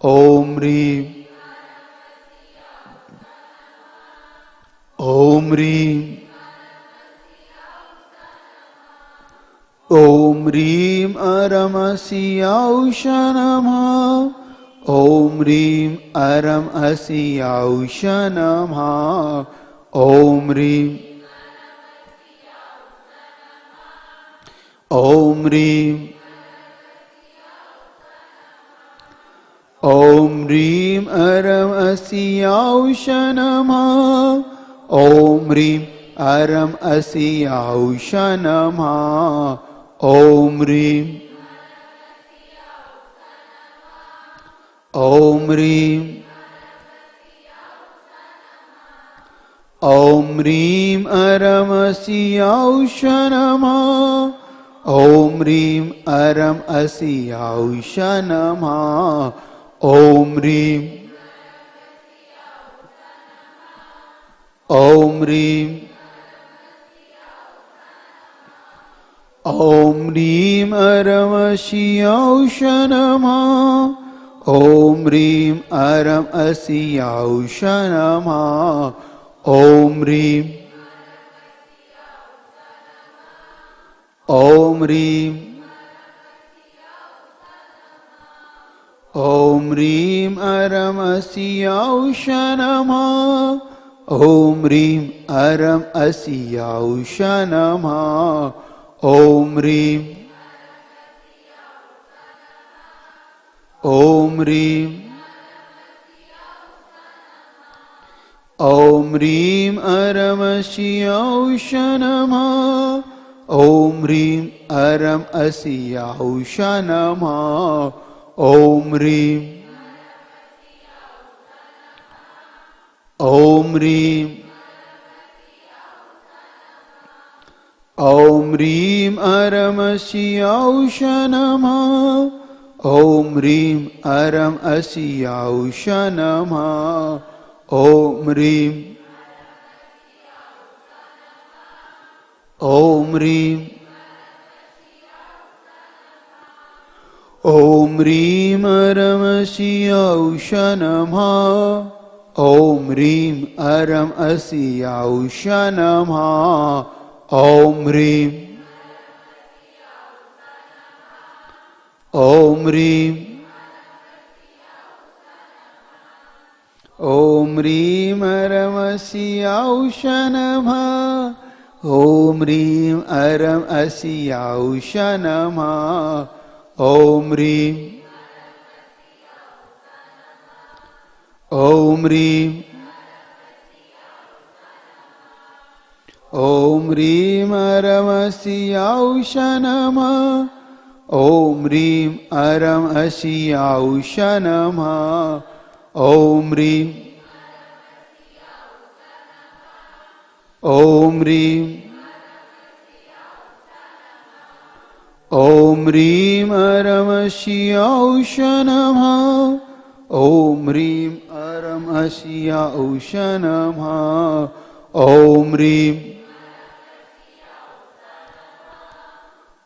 ॐ ह्रीं ॐ ह्रीं ॐ ह्रीं अरं अस्याौष नमः। ॐ ह्रीं अरं अस्याौष नमः। ॐ ह्रीं ॐ ह्रीं ॐ ह्रीं अरं अस्याौष नमः। ॐ ह्रीं अरं अस्याौष नमः। ॐ ह्रीं ॐ ह्रीं ॐ ह्रीं अरं अस्याौष नमः। ॐ ह्रीं अरं अस्याौष नमः। ॐ ह्रीं ॐ ह्रीं ॐ ह्रीं अरं अस्याौष नमः। ॐ ह्रीं अरं अस्याौष नमः। ॐ ह्रीं ॐ ह्रीं ॐ ह्रीं अरं अस्याौष नमः। ॐ ह्रीं अरं अस्याौष नमः। ॐ ह्रीं ॐ ह्रीं ॐ ह्रीं अरं अस्याौष नमः। ॐ ह्रीं अरं अस्याौष नमः। ॐ ह्रीं ॐ ह्रीं ॐ ह्रीं अरं अस्याौष नमः। ॐ ह्रीं अरं अस्याौष नमः। ॐ ह्रीं ॐ ह्रीं ॐ ह्रीं अरं अस्याौष नमः। ॐ ह्रीं अरं अस्याौष नमः। ॐ ह्रीं ॐ ह्रीं ॐ ह्रीं अरं अस्याौष नमः। ॐ ह्रीं अरं अस्याौष नमः। ॐ ह्रीं ॐ ह्रीं ॐ ह्रीं अरं अस्याौष नमः। ॐ ह्रीं अरं अस्याौष नमः। ॐ ह्रीं ॐ ह्रीं ॐ ह्रीं अरं अस्याौष नमः। ॐ ह्रीं अरं अस्याौष नमः। ॐ ह्रीं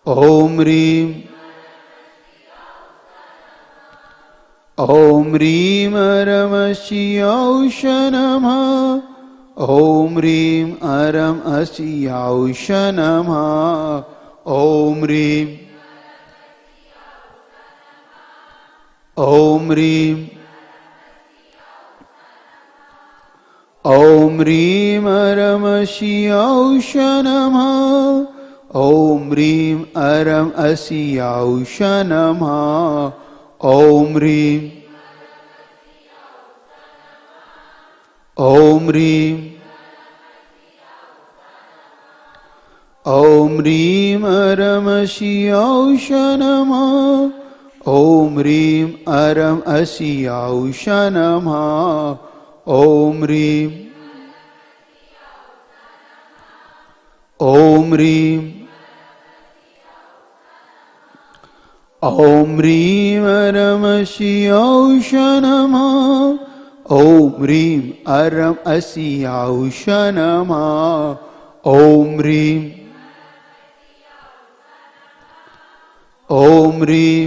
ॐ ह्रीं ॐ ह्रीं अरं अस्याौष नमः। ॐ ह्रीं अरं अस्याौष नमः। ॐ ह्रीं ॐ ह्रीं ॐ ह्रीं अरं अस्याौष नमः। ॐ ह्रीं अरं अस्याौष नमः। ॐ ह्रीं ॐ ह्रीं ॐ ह्रीं अरं अस्याौष नमः। ॐ ह्रीं अरं अस्याौष नमः। ॐ ह्रीं ॐ ह्रीं ॐ ह्रीं अरं अस्याौष नमः। ॐ ह्रीं अरं अस्याौष नमः। ॐ ह्रीं ओम ह्रीं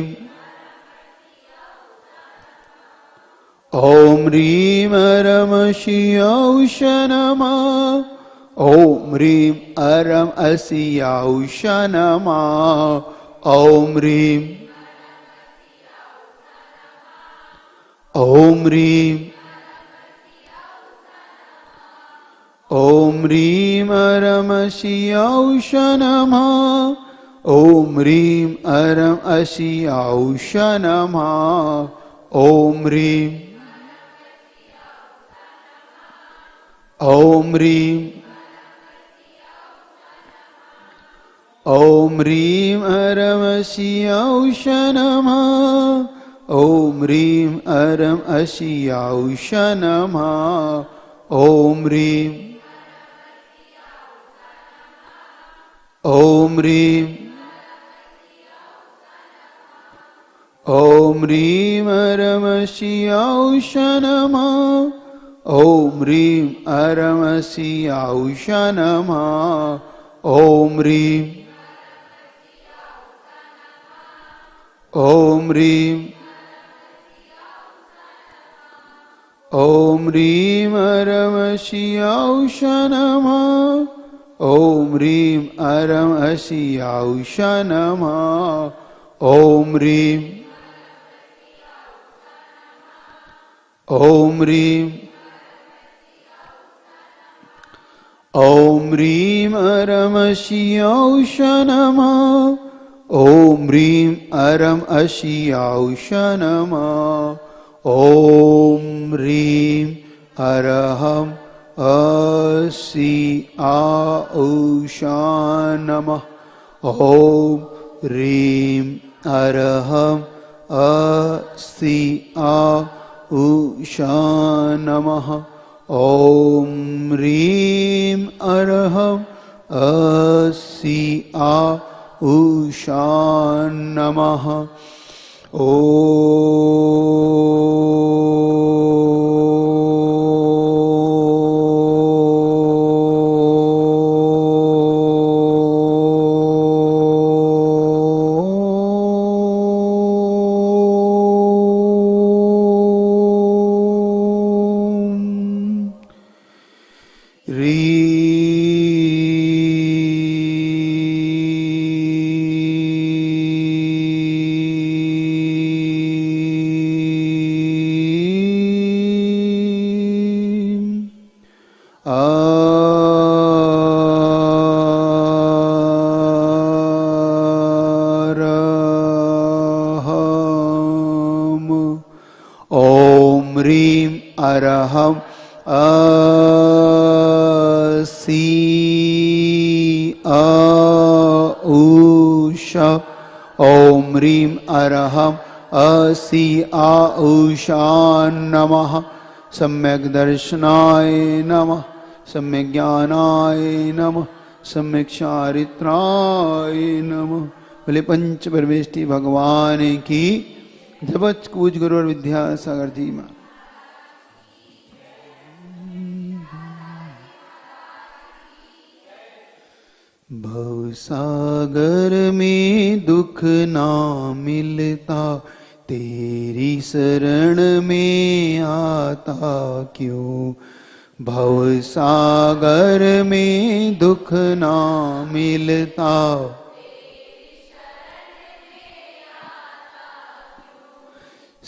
ओम ह्रीं अरम शियाउष नमः। ओम ह्रीं अरम असियाउष नमः। ओम ह्रीं ओम ह्रीं ओम ह्रीं अरम शियाउष नमः। ओम ह्रीं अरम असियाउष नमः। ओम ह्रीं ओम ह्रीं ओम ह्रीं अरम शियाउष नमः। ओम ह्रीं अरम अशियाउष नमः। ओम ह्रीं ओम ह्रीं ओम ह्रीं अरम शियाउष नमः। ओम ह्रीं अरम शियाउष नमः। ओम ह्रीं ओम ह्रीं ओम ह्रीं अरम शियाउष नमः। ओम ह्रीं अरम अशियाउष नमः। ओम ह्रीं ओम ह्रीं ओम ह्रीं अरम शियाउष नमः। ओम ह्रीं अरम अशियाउष नमः। ओम ह्रीं अरहम असियाउष नमः। ओम ह्रीं अरहम असियाउष नमः। ओम ह्रीं अरहम असियाउष नमः। अरहम असियाउष। ओम ह्रीं अरहम असियाउष नमः। सम्यक् दर्शनाय नमः। सम्यक् ज्ञानाय नमः। सम्यक् चारित्राय नमः। बोले पंच परमेष्टि भगवान की जपच कूच गुरु और विद्यासागर जी मां। भवसागर में दुख ना मिलता, तेरी शरण में आता क्यों। भवसागर में दुख ना मिलता,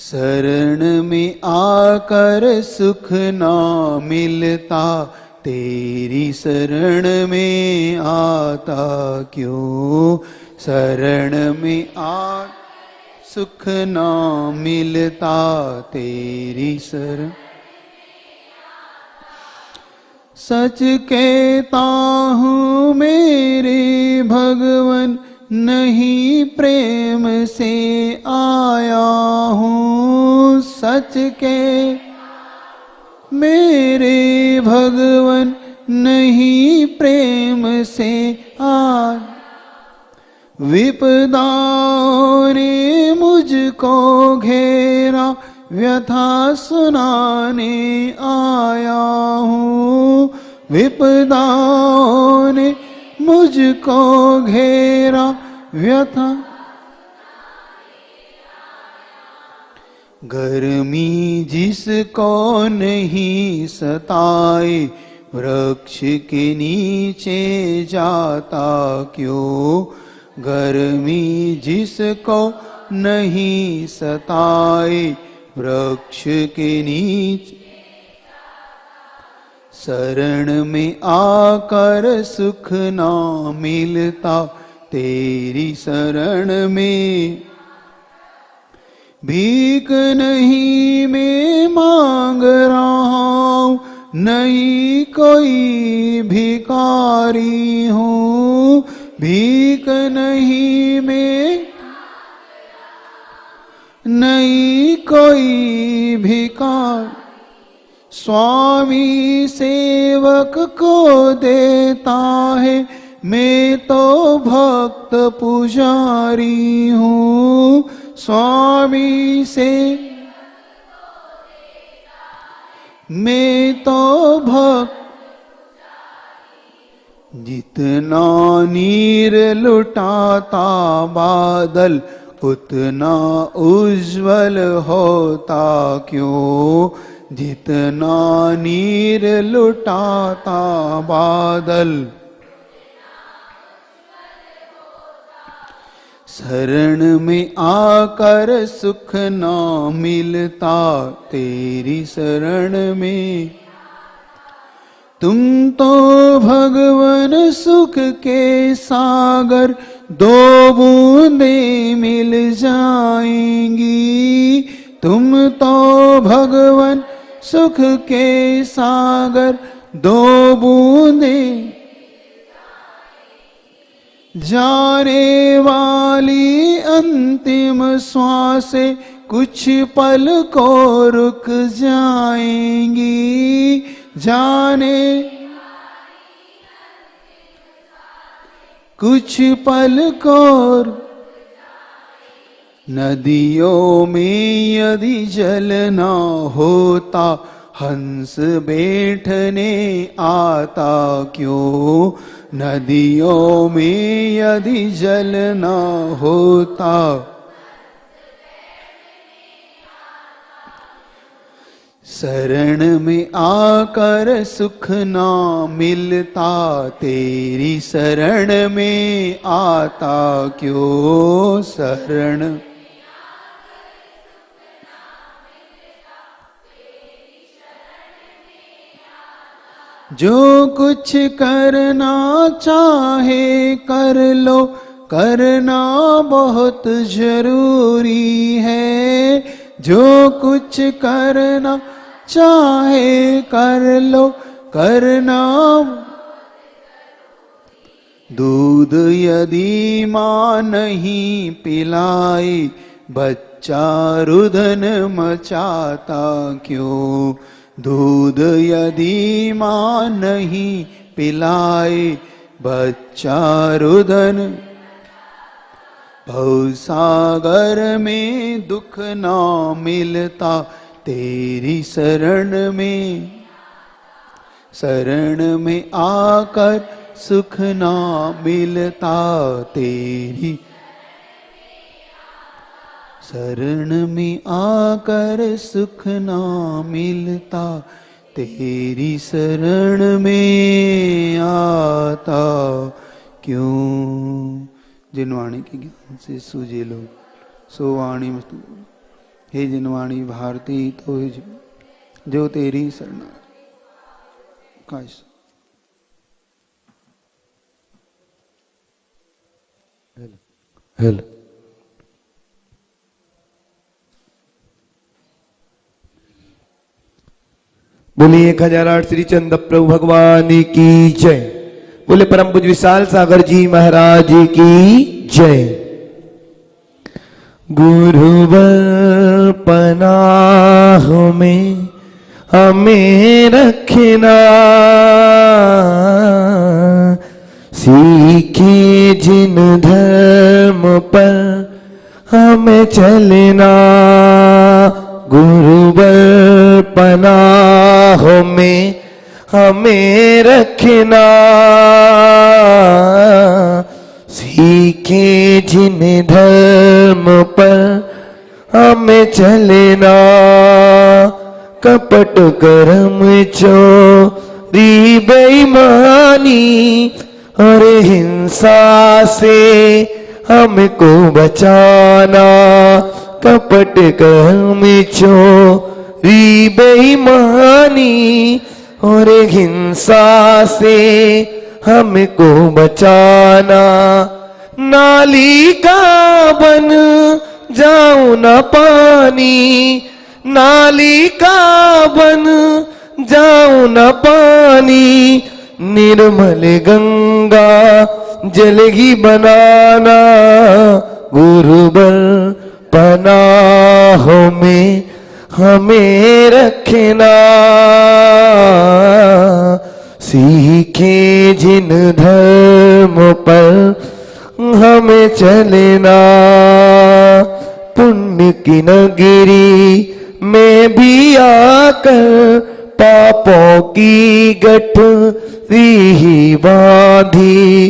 शरण में आकर सुख ना मिलता, तेरी शरण में आता क्यों। शरण में आ सुख ना मिलता, तेरी शरण। सच कहता हूँ मेरे भगवन, नहीं प्रेम से आया हूँ। सच के मेरे भगवन, नहीं प्रेम से आ। विपदाओं ने मुझको घेरा, व्यथा सुनाने आया हूँ। विपदाओं ने मुझको घेरा, व्यथा गर्मी जिसको नहीं सताए, वृक्ष के नीचे जाता क्यों। गर्मी जिसको नहीं सताए, वृक्ष के नीचे शरण में आकर सुख ना मिलता, तेरी शरण में भीख नहीं मैं मांग रहा हूँ, नहीं कोई भिखारी हूँ। भीख नहीं मैं, नहीं कोई भिखारी, स्वामी सेवक को देता है, मैं तो भक्त पुजारी हूँ। स्वामी से मैं तो भक्त, जितना नीर लुटाता बादल, उतना उज्जवल होता क्यों। जितना नीर लुटाता बादल, शरण में आकर सुख ना मिलता, तेरी शरण में। तुम तो भगवान सुख के सागर, दो बूंदे मिल जाएंगी। तुम तो भगवान सुख के सागर, दो बूंदे जाने वाली अंतिम श्वास, कुछ पल को रुक जाएंगी। जाने कुछ पल को, नदियों में यदि जल ना होता, हंस बैठने आता क्यों। नदियों में यदि जल ना होता, शरण में आकर सुख ना मिलता, तेरी शरण में आता क्यों। शरण जो कुछ करना चाहे कर लो, करना बहुत जरूरी है। जो कुछ करना चाहे कर लो, करना। दूध यदि माँ नहीं पिलाए, बच्चा रुदन मचाता क्यों। दूध यदि माँ नहीं पिलाए, बच्चा रुदन। भवसागर में दुख ना मिलता, तेरी शरण में। शरण में आकर सुख ना मिलता, तेरी शरण में आकर सुख ना मिलता, तेरी शरण में आता क्यों। जिनवाणी के ज्ञान से सूझे लोग, सो वाणी में। हे जिनवाणी भारती तो जो तेरी शरण काश। हेलो बोलिए 1008 श्री चंद्र प्रभु भगवान की जय। बोले परम पूज्य विशाल सागर जी महाराज की जय। गुरुवर पनाह में हमें रखना, सीखे जिन धर्म पर हमें चलना। गुरुवर पनाह में हमें रखना, सीखे जिन धर्म पर हम हमें चलना, कपट कर्म चोरी बेईमानी और हिंसा से हमको बचाना। कपट कर्म चोरी बेईमानी और हिंसा से हमको बचाना। नाली का बन जाऊं न पानी, नाली का बन जाऊं न पानी, निर्मल गंगा जल ही बनाना। गुरुबर पनाहों में हमें रखना, सीखे जिन धर्म पर हमें चलना। पुण्य की नगरी में भी आकर पापों की गठरी ही बांधी।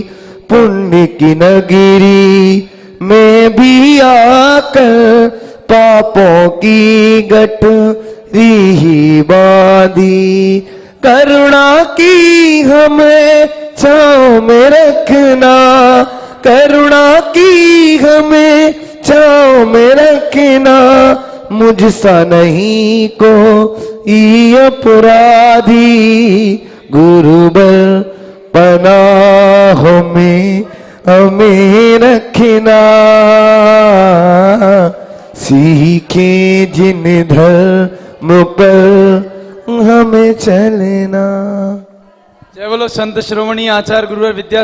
पुण्य की नगरी में भी आकर पापों की गठरी ही बांधी। करुणा की हमें छाँव में रखना, करुणा की हमें छाँव में रखना। मुझसा नहीं को ई अपराधी, गुरुबर पनाहों में हमें रखना। सीखे जिन धर्म पर हमें चलना। जय बोलो संत श्रोमणी आचार्य गुरुवर विद्या